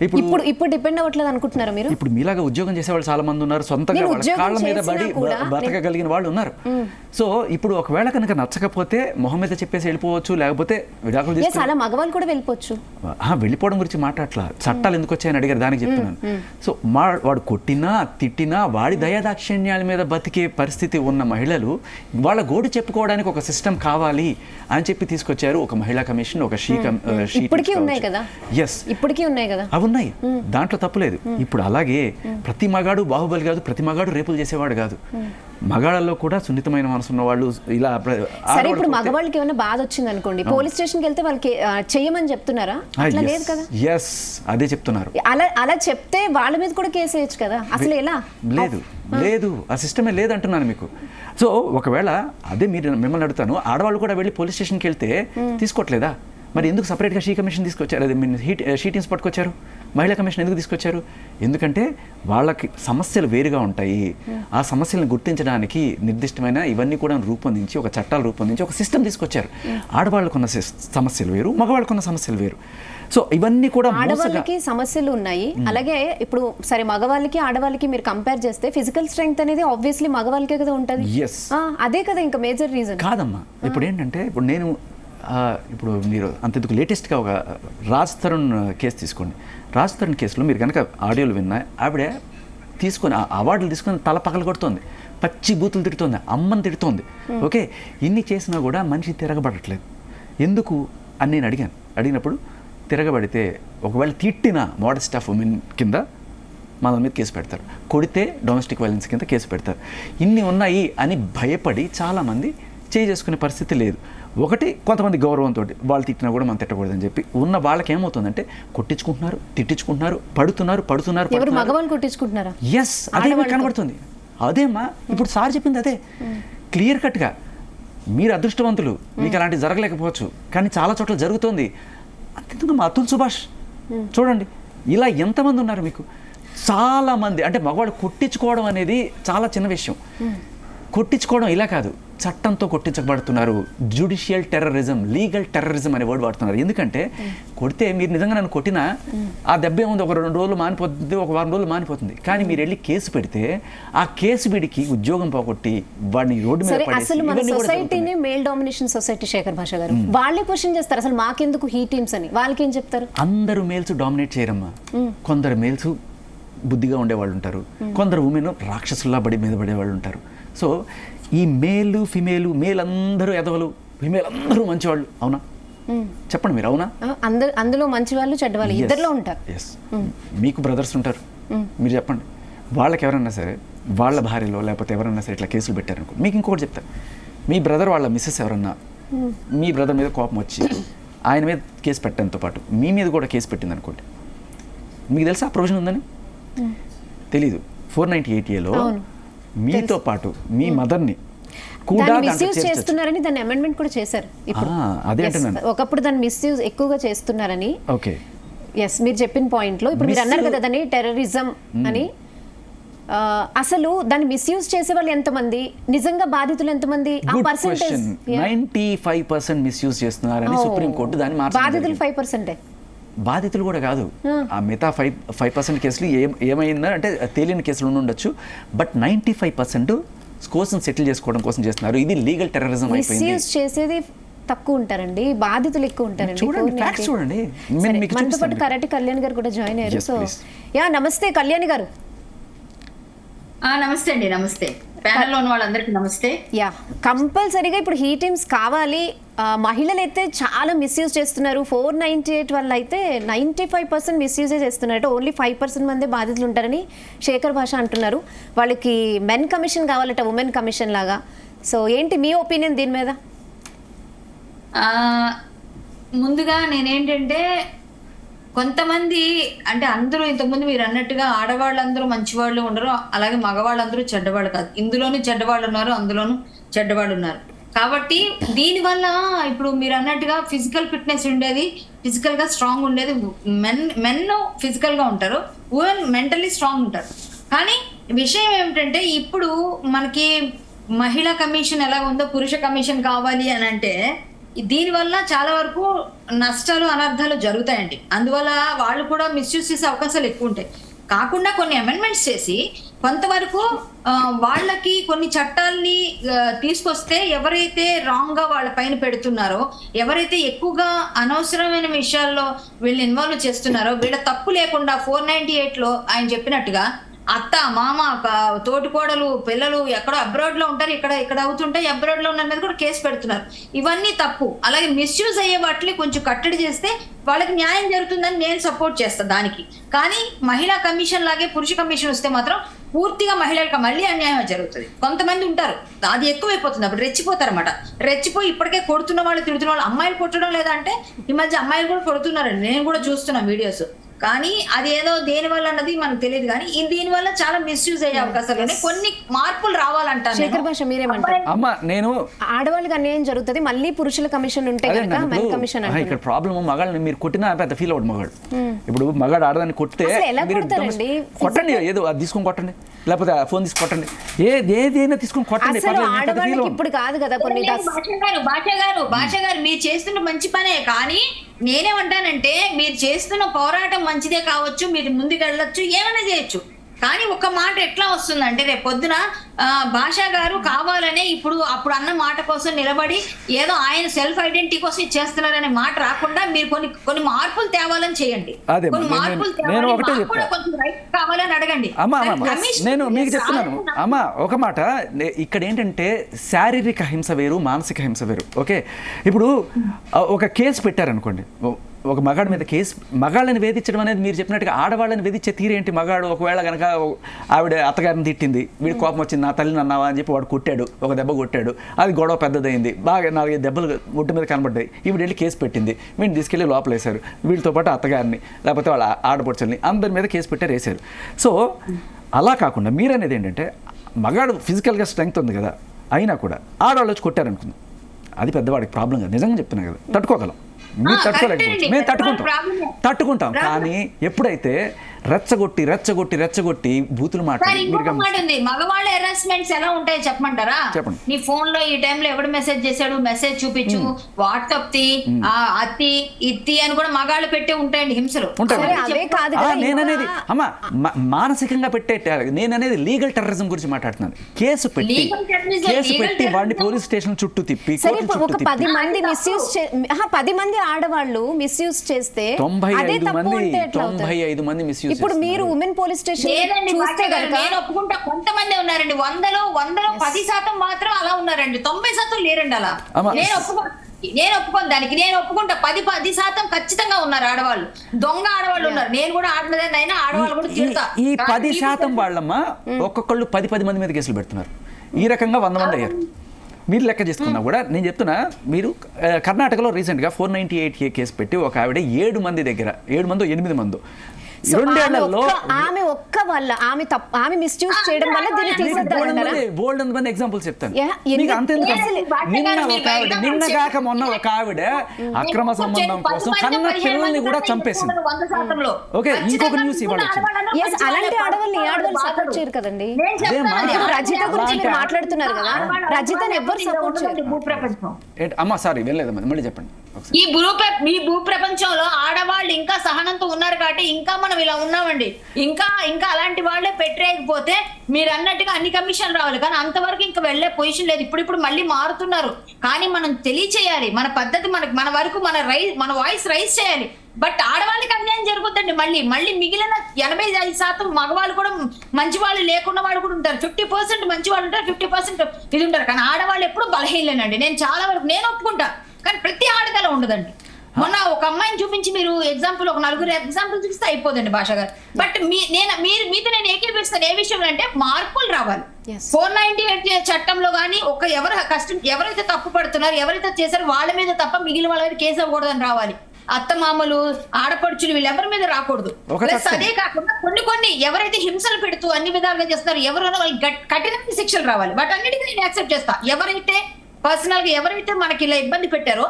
ఇప్పుడు డిపెండ్ అవ్వట్లేదు అనుకుంటున్నారా మీరు? ఇప్పుడు మీలాగా ఉద్యోగం చేసేవాళ్ళు చాలా మంది ఉన్నారు, సొంతంగా నేను వాళ్ళ ఉద్యోగం కాళ్ళ మీద చేసినా పడి కూడా బతకగలిగిన వాళ్ళు ఉన్నారు. సో ఇప్పుడు ఒకవేళ కనుక నచ్చకపోతే మొహం మీద చెప్పేసి వెళ్ళిపోవచ్చు, లేకపోతే విడాకులు Yes, తీసుకుని అలా మగవాళ్ళు కూడా వెళ్ళిపోవచ్చు. వెళ్ళిపోవడం గురించి మాట్లాడట్లా, చట్టాలు ఎందుకు వచ్చాయని అడిగారు, దానికి చెప్తున్నాను. సో వాడు కొట్టినా తిట్టినా వాడి దయాదాక్షిణ్యాల మీద బతికే పరిస్థితి ఉన్న మహిళలు వాళ్ళ గోడు చెప్పుకోవడానికి ఒక సిస్టమ్ కావాలి అని చెప్పి తీసుకొచ్చారు. ఒక మహిళా కమిషన్, ఒక ఇప్పటికీ ఉన్నాయి కదా. ఎస్, ఇప్పటికీ ఉన్నాయి కదా, అవి ఉన్నాయి, దాంట్లో తప్పులేదు. ఇప్పుడు అలాగే ప్రతి మగాడు బాహుబలి కాదు, ప్రతి మగాడు రేపులు చేసేవాడు కాదు. మగాళ్ళలో కూడా సున్నితమైన మనసు ఉన్న వాళ్ళు ఇలా. సరే, ఇప్పుడు మగవాళ్ళకి ఏమైనా బాధ వచ్చింది అనుకోండి, పోలీస్ స్టేషన్కి వెళ్తే వాళ్ళకి చెయ్యమని చెప్తున్నారా? అట్లా లేదు కదా. ఎస్, అదే చెప్తున్నారు. అలా చెప్తే వాళ్ళ మీద కూడా కేసు వేయచ్చు కదా. అసలు ఎలా? లేదు, ఆ సిస్టమే లేదంటున్నాను మీకు. సో ఒకవేళ అదే మిమ్మల్ని అడుగుతాను, ఆడవాళ్ళు కూడా వెళ్ళి పోలీస్ స్టేషన్కి వెళ్తే తీసుకోవట్లేదా? మరి ఎందుకు సపరేట్గా షీ కమిషన్ తీసుకొచ్చారు? అదే షీ టీమ్స్ పట్టుకొచ్చారు, మహిళా కమిషన్ ఎందుకు తీసుకొచ్చారు? ఎందుకంటే వాళ్ళకి సమస్యలు వేరుగా ఉంటాయి. ఆ సమస్యలను గుర్తించడానికి నిర్దిష్టమైన ఇవన్నీ కూడా రూపొందించి, ఒక చట్టాలు రూపొందించి ఒక సిస్టమ్ తీసుకొచ్చారు. ఆడవాళ్ళకున్న సమస్యలు వేరు, మగవాళ్ళకున్న సమస్యలు వేరు. సో ఇవన్నీ కూడా ఆడవాళ్ళకి సమస్యలు ఉన్నాయి. అలాగే ఇప్పుడు సరే, మగవాళ్ళకి ఆడవాళ్ళకి మీరు కంపేర్ చేస్తే ఫిజికల్ స్ట్రెంగ్త్ అనేది ఆబ్వియస్లీ మగవాళ్ళకే కదా ఉంటుంది. అదే కదా ఇంకా మేజర్ రీజన్. కాదమ్మా, ఇప్పుడు ఏంటంటే ఇప్పుడు మీరు అంతెందుకు లేటెస్ట్గా ఒక రాజ్ తరుణ్ కేసు తీసుకోండి. రాజ్ తరుణ్ కేసులో మీరు కనుక ఆడియోలు విన్నా, ఆవిడ తీసుకొని అవార్డులు తీసుకొని తల పగల కొడుతోంది, పచ్చి బూతులు తిడుతోంది, అమ్మని తిడుతోంది. ఓకే, ఇన్ని చేసినా కూడా మనిషి తిరగబడట్లేదు. ఎందుకు అని నేను అడిగినప్పుడు తిరగబడితే ఒకవేళ తిట్టిన మోడెస్ట్ ఆఫ్ ఉమెన్ కింద మన మీద కేసు పెడతారు, కొడితే డొమెస్టిక్ వైలెన్స్ కింద కేసు పెడతారు. ఇన్ని ఉన్నాయి అని భయపడి చాలామంది చేసుకునే పరిస్థితి లేదు. ఒకటి, కొంతమంది గౌరవంతో వాళ్ళు తిట్టినా కూడా మనం తిట్టకూడదని చెప్పి ఉన్న వాళ్ళకి ఏమవుతుందంటే కొట్టించుకుంటున్నారు, తిట్టించుకుంటున్నారు, పడుతున్నారు. మగవాళ్ళు కొట్టించుకుంటున్నారా? ఎస్, అదే కనబడుతుంది. అదేమ్మా ఇప్పుడు సార్ చెప్పింది అదే క్లియర్ కట్గా. మీరు అదృష్టవంతులు, మీకు అలాంటివి జరగలేకపోవచ్చు, కానీ చాలా చోట్ల జరుగుతుంది. అంతేందుకు మా అతుల్ సుభాష్ చూడండి, ఇలా ఎంతమంది ఉన్నారు మీకు. చాలామంది అంటే మగవాళ్ళు కొట్టించుకోవడం అనేది చాలా చిన్న విషయం. కొట్టించుకోవడం ఇలా కాదు, చట్టంతో కొట్టించబడుతున్నారు. జ్యుడిషియల్ టెర్రరిజం, లీగల్ టెర్రరిజం అనే వర్డ్ వాడుతున్నారు. ఎందుకంటే కొడితే మీరు నిజంగా నన్ను కొట్టినా ఆ దెబ్బ ఏముంది, ఒక 2 రోజులు మానిపోతుంది, ఒక 1 రోజులు మానిపోతుంది. కానీ మీరు వెళ్ళి కేసు పెడితే ఆ కేసు వీడికి ఉద్యోగం పోగొట్టి వాడిని రోడ్డు మీద పడేసి. అసలు మన సొసైటీని మేల్ డామినేషన్ సొసైటీ, శేఖర్ భాష గారు, వాళ్ళే క్వశ్చన్ చేస్తారు అసలు మాకెందుకు హీ టీమ్స్ అని. వాళ్ళకి ఏం చెప్తారు? అందరూ మేల్స్ డామినేట్ చేయరమ్మా. కొందరు మేల్స్ బుద్ధిగా ఉండేవాళ్ళు ఉంటారు, కొందరు ఉమెన్ రాక్షసుల్లా మీద పడేవాళ్ళు ఉంటారు. సో ఈ మేల్ అందరూ ఎదవలు, ఫిమేల్ అందరూ మంచివాళ్ళు. అవునా? చెప్పండి మీరు, అవునా? అందులో మంచి వాళ్ళు చెడ్డవాళ్ళు ఇద్దరిలో ఉంటారు. మీకు బ్రదర్స్ ఉంటారు, మీరు చెప్పండి, వాళ్ళకి ఎవరన్నా సరే వాళ్ళ భార్యలో లేకపోతే ఎవరన్నా సరే ఇట్లా కేసులు పెట్టారనుకో, మీకు ఇంకొకటి చెప్తారు, మీ బ్రదర్ వాళ్ళ మిస్సెస్ ఎవరన్నా మీ బ్రదర్ మీద కోపం వచ్చి ఆయన మీద కేసు పెట్టడంతో పాటు మీ మీద కూడా కేసు పెట్టింది అనుకోండి, మీకు తెలుసా ఆ ప్రొవిజన్ ఉందని? తెలీదు. 498A మీతో పాటు మీ మదర్ని కూడా మిస్యూజ్ చేస్తున్నారని దాన్ని అమెండ్మెంట్ కూడా చేశారు. అదే అంటున్నాను, ఒకప్పుడు దాన్ని మిస్యూజ్ ఎక్కువగా చేస్తున్నారని. ఓకే, ఎస్, మీరు చెప్పిన పాయింట్ లో ఇప్పుడు మీరు అన్నారు కదా దాన్ని టెర్రరిజం అని. అసలు దాన్ని మిస్యూజ్ చేసే వాళ్ళు ఎంతమంది, నిజంగా బాధితులు ఎంతమంది? ఆ పర్సెంటేజ్ 95% మిస్యూజ్ చేస్తున్నారని సుప్రీం కోర్టు దాన్ని మార్చింది. బాధితులు 5%. బాధితులు కూడా కాదు, ఆ మిగతా 5% కేసులు ఏమైందా అంటే తేలిన కేసులు ఉండొచ్చు, బట్ 95% కోసం సెటిల్ చేసుకోవడం కోసం చేస్తున్నారు. ఇది లీగల్ టెర్రరిజం అయిపోయింది. మిస్యూజ్ చేసేది తక్కువ ఉంటారండి, బాధితులు ఎక్కువ ఉంటారండి. చూడండి, మనతో పాటు కరాటి కళ్యాణ్ గారు కూడా జాయిన్ అయ్యారు. సో నమస్తే కళ్యాణ్ గారు. నమస్తే అండి. నమస్తే ప్యానెల్లో ఉన్న వాళ్ళందరికీ నమస్తే. కంపల్సరీగా ఇప్పుడు హీ టీమ్స్ కావాలి. మహిళలు అయితే చాలా మిస్యూజ్ చేస్తున్నారు. 498 వల్ల అయితే 95% మిస్యూజే చేస్తున్నారు. అంటే ఓన్లీ 5% మందే బాధితులు ఉంటారని శేఖర్ భాష అంటున్నారు. వాళ్ళకి మెన్ కమిషన్ కావాలట, ఉమెన్ కమిషన్ లాగా. సో ఏంటి మీ ఒపీనియన్ దీని మీద? ముందుగా నేనేంటంటే, కొంతమంది అంటే అందరూ ఇంతకుముందు మీరు అన్నట్టుగా ఆడవాళ్ళందరూ మంచివాళ్ళు ఉండరు, అలాగే మగవాళ్ళందరూ చెడ్డవాళ్ళు కాదు. ఇందులోనూ చెడ్డవాళ్ళు ఉన్నారు, అందులోనూ చెడ్డవాళ్ళు ఉన్నారు. కాబట్టి దీనివల్ల ఇప్పుడు మీరు అన్నట్టుగా ఫిజికల్ ఫిట్నెస్ ఉండేది, ఫిజికల్ గా స్ట్రాంగ్ ఉండేది మెన్ ఫిజికల్ గా ఉంటారు, ఉమెన్ మెంటల్లీ స్ట్రాంగ్ ఉంటారు. కానీ విషయం ఏమిటంటే, ఇప్పుడు మనకి మహిళా కమిషన్ ఎలా ఉందో పురుష కమిషన్ కావాలి అని అంటే దీనివల్ల చాలా వరకు నష్టాలు అనర్థాలు జరుగుతాయండి. అందువల్ల వాళ్ళు కూడా మిస్యూజ్ చేసే అవకాశాలు ఎక్కువ ఉంటాయి. కాకుండా కొన్ని అమెండ్మెంట్స్ చేసి కొంతవరకు వాళ్ళకి కొన్ని చట్టాలని తీసుకొస్తే ఎవరైతే రాంగ్ గా వాళ్ళ పైన పెడుతున్నారో, ఎవరైతే ఎక్కువగా అనవసరమైన విషయాల్లో వీళ్ళు ఇన్వాల్వ్ చేస్తున్నారో, వీళ్ళ తప్పు లేకుండా 498లో ఆయన చెప్పినట్టుగా అత్త మామ తోటికోడలు పిల్లలు ఎక్కడో అబ్రాడ్ లో ఉంటారు, ఇక్కడ అవుతుంటే అబ్రాడ్ లో ఉన్న మీద కూడా కేసు పెడుతున్నారు. ఇవన్నీ తప్పు. అలాగే మిస్యూజ్ అయ్యే వాటిని కొంచెం కట్టడి చేస్తే వాళ్ళకి న్యాయం జరుగుతుందని నేను సపోర్ట్ చేస్తాను దానికి. కానీ మహిళా కమిషన్ లాగే పురుష కమిషన్ వస్తే మాత్రం పూర్తిగా మహిళలకు మళ్ళీ అన్యాయం జరుగుతుంది. కొంతమంది ఉంటారు అది ఎక్కువైపోతుంది, అప్పుడు రెచ్చిపోతారు అనమాట. రెచ్చిపోయి ఇప్పటికే కొడుతున్న వాళ్ళు తిడుతున్న వాళ్ళు, అమ్మాయిలు కొట్టడం లేదా అంటే ఈ మధ్య అమ్మాయిలు కూడా కొడుతున్నారండి, నేను కూడా చూస్తున్నాను వీడియోస్. కానీ అది ఏదో దేని వల్ల అన్నది మనకు తెలియదు. కానీ దీని వల్ల చాలా మిస్యూజ్ అయ్యే అవకాశాలు ఉన్నాయి. కొన్ని మార్పులు రావాలంటారు. శేఖర్ భాష మీరేమంటారు? అమ్మ నేను ఆడవాళ్ళకి అన్యాయం జరుగుతుంది, మళ్ళీ పురుషుల కమిషన్ ఉంటే కనుక మెన్ కమిషన్ అంటే ఇక్కడ ప్రాబ్లమ్ మగాళ్ళని మీరు కొట్టినా పెద్ద ఫీల్ అవుట్ మగాడు. ఇప్పుడు మగాడు ఆడదాన్ని కొట్టితే మీరు కొట్టండి, ఏదో అది తీసుకొని కొట్టండి, లేకపోతే ఫోన్ తీసి కొట్టండి, ఏదైనా తీసుకొని కొట్టండి. ఇప్పుడు కాదు కదా కొన్ని భాష గారు మీరు చేస్తున్న మంచి పనే. కానీ నేనేమంటానంటే మీరు చేస్తున్న పోరాటం మంచిదే కావచ్చు, మీరు ముందుకు వెళ్ళొచ్చు, ఏమైనా చేయొచ్చు. కానీ ఒక మాట ఎట్లా వస్తుందంటే రేపు పొద్దున భాషా గారు కావాలనే అప్పుడు అన్న మాట కోసం నిలబడి ఏదో ఆయన సెల్ఫ్ ఐడెంటిటీ కోసం చేస్తున్నారనే మాట రాకుండా మీరు కొన్ని మార్పులు తేవాలని చేయండి. కొన్ని మార్పులు కొంచెం రైట్ కావాలని అడగండి. నేను మీకు చెప్తున్నాను అమ్మా ఒక మాట. ఇక్కడ ఏంటంటే శారీరక హింస వేరు, మానసిక హింస వేరు. ఓకే, ఇప్పుడు ఒక కేసు పెట్టారనుకోండి, ఒక మగాడి మీద కేసు, మగాళ్ళని వేధించడం అనేది మీరు చెప్పినట్టుగా ఆడవాళ్ళని వేధించే తీరేంటి? మగాడు ఒకవేళ కనుక ఆవిడ అత్తగారిని తిట్టింది, వీడి కోపం వచ్చింది, నా తల్లిని అన్నావా అని చెప్పి వాడు కొట్టాడు, ఒక దెబ్బ కొట్టాడు, అది గొడవ పెద్దదైంది, బాగా 4-5 దెబ్బలు ఒడ్డు మీద కనబడ్డాయి, ఈవిడ వెళ్ళి కేసు పెట్టింది, వీడిని తీసుకెళ్ళి లోపలేశారు, వీళ్ళతో పాటు అత్తగారిని లేకపోతే వాళ్ళ ఆడపడుచుల్ని అందరి మీద కేసు పెట్టారు, వేశారు. సో అలా కాకుండా మీరనేది ఏంటంటే మగాడు ఫిజికల్గా స్ట్రెంగ్త్ ఉంది కదా, అయినా కూడా ఆడవాళ్ళు వచ్చి కొట్టారనుకుందాం, అది పెద్దవాడికి ప్రాబ్లం కదా, నిజంగా చెప్తున్నా కదా, తట్టుకోగలం. మీరు తట్టుకోలేకపోవచ్చు, మేము తట్టుకుంటాం. కానీ ఎప్పుడైతే రెచ్చగొట్టి బూతులు మాట్లాడి మగవాళ్ళ హెరాస్మెంట్స్ ఎలా ఉంటాయో చెప్పమంటారా? చెప్పండి. నీ ఫోన్ లో ఈ టైంలో ఎవడు మెసేజ్ చేశాడు, మెసేజ్ చూపించు, వాట్సాప్ అత్తి ఇత్తి అని కూడా మగాళ్ళు పెట్టే ఉంటాయండి హింసలు. నేననేది అమ్మా మానసికంగా పెట్టే, నేననేది లీగల్ టెర్రరిజం గురించి మాట్లాడుతున్నాను. కేసు పెట్టి వాడిని పోలీస్ స్టేషన్ చుట్టూ తిప్పి 10 మంది ఆడవాళ్ళు మిస్యూజ్ చేస్తే 95 మంది మిస్యూజ్. ఇప్పుడు మీరు ఉమెన్ పోలీస్ స్టేషన్ చూస్తే కనుక నేను ఒప్పుకుంటా, కొంతమంది ఉన్నారండి, 100లో 10% మాత్రం అలా ఉన్నారండి, 90% లేరండి అలా. నేను ఒప్పుకోను దానికి, నేను ఒప్పుకుంటా 10% ఖచ్చితంగా ఉన్నారు ఆడవాళ్ళు, దొంగ ఆడవాళ్ళు ఉన్నారు. నేను కూడా ఆడలేదైనా ఆడవాళ్ళు కూడా తిడతా. ఈ 10% వాళ్ళమ్మా ఒక్కొక్కళ్ళు 10 మంది మీద కేసులు పెడుతున్నారు. ఈ రకంగా 100 మంది అయ్యారు. మీరు లెక్క చేసుకున్నా కూడా నేను చెప్తున్నా, మీరు కర్ణాటకలో రీసెంట్గా 498 కేసు పెట్టి ఒక ఆవిడ 7 మంది దగ్గర 8 మందో ఆమె మిస్యూజ్ చేయడం వల్ల దీన్ని తీసేద్దామంటారా? బోల్డ్ మంది ఎగ్జాంపుల్స్ చెప్తాను. నిన్నగాక మొన్న ఒక ఆవిడ అక్రమ సంబంధం కోసం కన్న పిల్లల్ని కూడా చంపేసింది. ఓకే, ఇంకొక న్యూస్ ఇవాళ అలాంటి ఆడవాళ్ళని సపోర్ట్ చేయరు కదండి. రజిత గురించి మీరు మాట్లాడుతున్నారు కదా, రజితని ఎవరు సపోర్ట్ చేయరు. అమ్మా సారీ వెళ్ళలేదు, మళ్ళీ చెప్పండి. ఈ భూప్రపంచంలో ఆడవాళ్ళు ఇంకా సహనంతో ఉన్నారు కాబట్టి ఇంకా మనం ఇలా ఉన్నామండి. ఇంకా అలాంటి వాళ్ళే పెట్టలేకపోతే మీరు అన్నట్టుగా అన్ని కమిషన్ రావాలి, కానీ అంతవరకు ఇంకా వెళ్లే పొజిషన్ లేదు. ఇప్పుడు మళ్ళీ మారుతున్నారు, కానీ మనం తెలియచేయాలి మన పద్ధతి, మన వరకు మన వాయిస్ రైజ్ చేయాలి. బట్ ఆడవాళ్ళకి అన్యాయం జరుగుతుందండి. మళ్ళీ మిగిలిన 85% మగవాళ్ళు కూడా మంచి వాళ్ళు లేకున్న వాళ్ళు కూడా ఉంటారు. 50% మంచి వాళ్ళు ఉంటారు, 50% ఇది ఉంటారు. కానీ ఆడవాళ్ళు ఎప్పుడు బలహీనలేనండి. నేను చాలా వరకు నేను ఒప్పుకుంటా, కానీ ప్రతి ఆడదల ఉండదండి. మొన్న ఒక అమ్మాయిని చూపించి మీరు ఎగ్జాంపుల్ ఒక 4 ఎగ్జాంపుల్ చూపిస్తే అయిపోదండి భాష గారు. బట్ మీతో నేను ఏకీభవిస్తాను ఏ విషయంలో అంటే మార్పులు రావాలి. 498 చట్టంలో కానీ ఎవరైతే తప్పు పడుతున్నారు, ఎవరైతే చేశారో వాళ్ళ మీద తప్ప మిగిలిన వాళ్ళ మీద కేసు అవ్వకూడదని రావాలి. అత్తమామలు ఆడపడుచులు వీళ్ళెవరి మీద రాకూడదు. ప్లస్ అదే కాకుండా కొన్ని ఎవరైతే హింసలు పెడుతూ అన్ని విధాలుగా చేస్తున్నారు ఎవరైనా వాళ్ళకి కఠినమైన శిక్షలు రావాలి. వాటన్నిటికీ నేను యాక్సెప్ట్ చేస్తా. ఎవరైతే మనకి ఇలా ఇబ్బంది పెట్టారో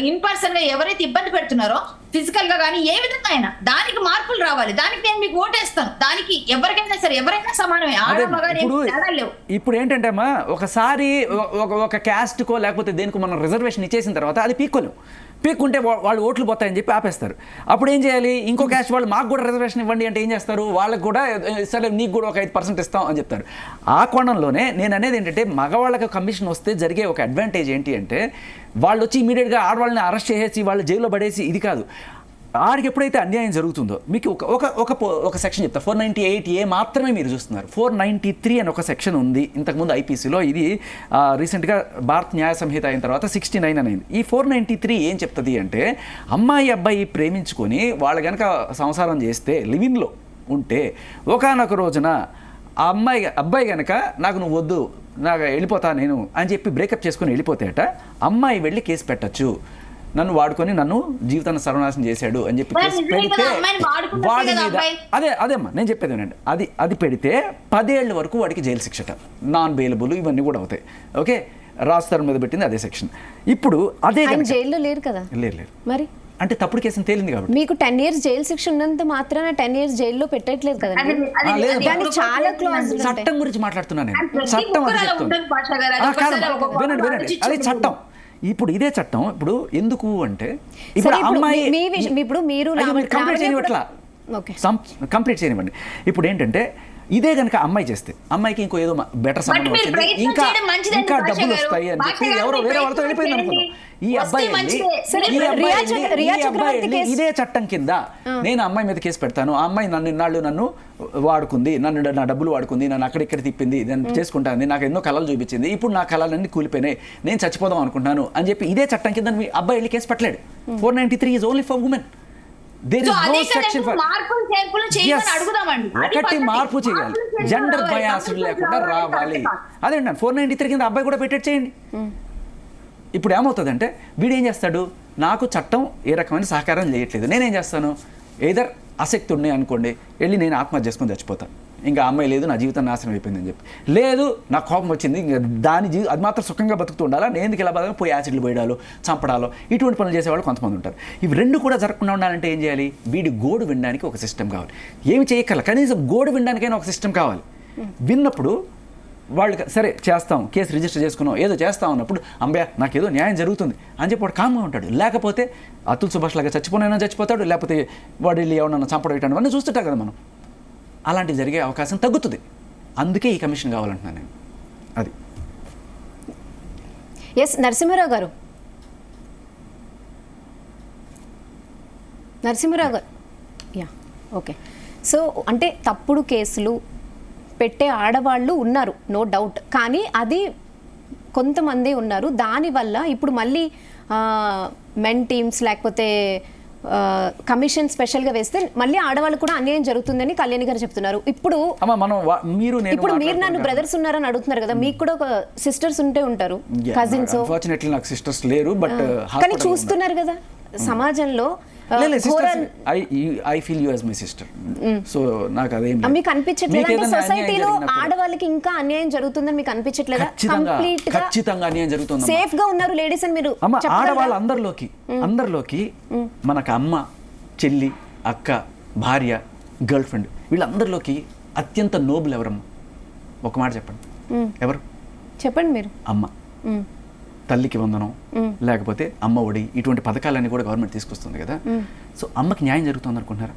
ఇన్ పర్సన్ గా ఎవరైతే ఇబ్బంది పెడుతున్నారో ఫిజికల్ గా కానీ ఏ విధంగా అయినా దానికి మార్పులు రావాలి. దానికి నేను మీకు ఓటేస్తాను. దానికి ఎవరికైనా సరే, ఎవరైనా సమానమే. ఆడ అదే మగ ఇప్పుడు తేడాలు లేవు. ఇప్పుడు ఏంటంటే అమ్మా, ఒకసారి ఒక క్యాస్ట్కో లేకపోతే దేనికో మనం రిజర్వేషన్ ఇచ్చేసిన తర్వాత అది పీక్కుంటే వాళ్ళు ఓట్లు పోతాయని చెప్పి ఆపేస్తారు. అప్పుడు ఏం చేయాలి? ఇంకో క్యాస్ట్ వాళ్ళు మాకు కూడా రిజర్వేషన్ ఇవ్వండి అంటే ఏం చేస్తారు? వాళ్ళకి కూడా సరే నీకు కూడా ఒక 5% ఇస్తాం అని చెప్తారు. ఆ కోణంలోనే నేను అనేది ఏంటంటే, మగవాళ్ళకి కమిషన్ వస్తే జరిగే ఒక అడ్వాంటేజ్ ఏంటి అంటే, వాళ్ళు వచ్చి ఇమీడియట్గా ఆడవాళ్ళని అరెస్ట్ చేసేసి వాళ్ళు జైల్లో పడేసి ఇది కాదు. ఆడికి ఎప్పుడైతే అన్యాయం జరుగుతుందో, మీకు ఒక సెక్షన్ చెప్తా. 498A మాత్రమే మీరు చూస్తున్నారు. 493 అని ఒక సెక్షన్ ఉంది ఇంతకుముందు ఐపీసీలో. ఇది రీసెంట్గా భారత్ న్యాయ సంహిత అయిన తర్వాత 69 అని అయింది. ఈ 493 ఏం చెప్తుంది అంటే, అమ్మాయి అబ్బాయి ప్రేమించుకొని వాళ్ళు కనుక సంసారం చేస్తే, లివింగ్లో ఉంటే, ఒకానొక రోజున ఆ అబ్బాయి కనుక నాకు నువ్వు వద్దు, నాకు వెళ్ళిపోతా నేను అని చెప్పి బ్రేకప్ చేసుకొని వెళ్ళిపోతేట, అమ్మాయి వెళ్ళి కేసు పెట్టచ్చు, నన్ను వాడుకొని నన్ను జీవితాన్ని సర్వనాశనం చేశాడు అని చెప్పి కేసు పెడితే వాడి మీద అదేమ్మా నేను చెప్పేది ఏంటంటే, అది పెడితే 10 ఏళ్ళ వరకు వాడికి జైలు శిక్షట, నాన్ బెయిలబుల్ ఇవన్నీ కూడా అవుతాయి. ఓకే, రాస్తారు మీద పెట్టింది అదే సెక్షన్. ఇప్పుడు అదే జైల్లో లేరు కదా? లేరు మరి అంటే తప్పుడు కేసు తేలింది కాబట్టి. మీకు 10 years జైలు శిక్ష ఉన్నంత మాత్రాన 10 years జైల్లో పెట్టట్లేదు కదా? చాలా క్లాజ్. చట్టం గురించి మాట్లాడుతున్నాను నేను. చట్టం అని చెప్తాను. వినండి, అది చట్టం. ఇప్పుడు ఇదే చట్టం ఇప్పుడు ఎందుకు అంటే, ఇప్పుడు అమ్మాయి ఇప్పుడు మీరు కంప్లీట్ చేయనివ్వండి. ఇప్పుడు ఏంటంటే, ఇదే కనుక అమ్మాయి చేస్తే, అమ్మాయికి ఇంకో ఏదో బెటర్ సంబంధం వచ్చింది, ఇంకా డబ్బులు వస్తాయి అని చెప్పి ఎవరో వేరే వాళ్ళతో వెళ్ళిపోయింది అనుకుందాం. ఈ అబ్బాయి ఇదే చట్టం కింద నేను అమ్మాయి మీద కేసు పెడతాను, ఆ అమ్మాయి నన్ను వాడుకుంది, నా డబ్బులు వాడుకుంది, నన్ను అక్కడిక్కడ తిప్పింది, నన్ను చేసుకుంటాను, నాకు ఎన్నో కళలు చూపించింది, ఇప్పుడు నా కళలన్నీ కూలిపోయినాయి, నేను చచ్చిపోదాం అనుకుంటున్నాను అని చెప్పి ఇదే చట్టం కింద మీ అబ్బాయి వెళ్ళి కేసు పెట్టలేడు. 493 ఈజ్ ఓన్లీ ఫర్ ఉమెన్. ఒకటి మార్పు చేయాలి, జెండర్ బయాస్ లేకుండా రావాలి. అదే 493 కింద అబ్బాయి కూడా పెట్టేట్ చేయండి. ఇప్పుడు ఏమవుతుందంటే, వీడు ఏం చేస్తాడు, నాకు చట్టం ఏ రకమైన సహకారం చేయట్లేదు, నేనేం చేస్తాను, ఏదర్ ఆసక్తి ఉన్నాయి అనుకోండి, వెళ్ళి నేను ఆత్మహత్య చేసుకొని చచ్చిపోతాను, ఇంకా అమ్మాయి లేదు, నా జీవితం నాశనం అయిపోయిందని చెప్పి. లేదు, నాకు కోపం వచ్చింది, ఇంకా అది మాత్రం సుఖంగా బతుకుతూ ఉండాలా, నేను ఎందుకు ఇలా బతక పోయి యాసిడ్లు పోయడాలు, చంపడాలో, ఇటువంటి పనులు చేసేవాళ్ళు కొంతమంది ఉంటారు. ఇవి రెండు కూడా జరగకుండా ఉండాలంటే ఏం చేయాలి? వీడి గోడు వినడానికి ఒక సిస్టమ్ కావాలి. ఏమి చేయగల, కనీసం గోడు వినడానికైనా ఒక సిస్టమ్ కావాలి. విన్నప్పుడు వాళ్ళు సరే చేస్తాం, కేసు రిజిస్టర్ చేసుకున్నాం, ఏదో చేస్తాం అన్నప్పుడు, అంబే నాకేదో న్యాయం జరుగుతుంది అని చెప్పి వాడు కామ్గా ఉంటాడు. లేకపోతే అతుల్ సుభాష్ లాగా చచ్చిపోయినా చచ్చిపోతాడు, లేకపోతే వాడు వెళ్ళి ఎవరన్నా చంపడం ఇటాను అన్నీ చూస్తుంటాం కదా మనం. అలాంటివి జరిగే అవకాశం తగ్గుతుంది. అందుకే ఈ కమిషన్ కావాలంటున్నాను నేను. అది నరసింహారావు గారు యా ఓకే. సో అంటే తప్పుడు కేసులు పెట్టే ఆడవాళ్ళు ఉన్నారు, నో డౌట్. కానీ అది కొంతమంది ఉన్నారు. దానివల్ల ఇప్పుడు మళ్ళీ మెన్ టీమ్స్ లేకపోతే కమిషన్ స్పెషల్గా వేస్తే మళ్ళీ ఆడవాళ్ళు కూడా అన్యాయం జరుగుతుందని కళ్యాణి గారు చెప్తున్నారు. ఇప్పుడు మీరు నన్ను బ్రదర్స్ ఉన్నారని అడుగుతున్నారు కదా, మీకు కూడా ఒక సిస్టర్స్ ఉంటే ఉంటారు, కజిన్స్. అన్ఫార్చునేట్లీ నాకు సిస్టర్స్ లేరు, బట్ కానీ చూస్తున్నారు కదా సమాజంలో. I feel you as my sister. So నాకు అదేం మీకు అనిపించట్లేదు సొసైటీలో ఆడవాళ్ళకి ఇంకా అన్యాయం జరుగుతుందని మీకు అనిపించట్లేదా? ఖచ్చితంగా అన్యాయం జరుగుతుంది. సేఫ్ గా ఉన్నారు లేడీస్ అని మీరు ఆడవాళ్ళ అందరిలోకి మనకు అమ్మ, చెల్లి, అక్క, భార్య, గర్ల్ ఫ్రెండ్, వీళ్ళందరిలోకి అత్యంత నోబుల్ ఎవరమ్మా? ఒక మాట చెప్పండి, ఎవరు చెప్పండి మీరు? అమ్మ. తల్లికి వందనం, లేకపోతే అమ్మ ఒడి, ఇటువంటి పథకాలన్నీ కూడా గవర్నమెంట్ తీసుకొస్తుంది కదా. సో అమ్మకి న్యాయం జరుగుతుంది అనుకుంటున్నారా?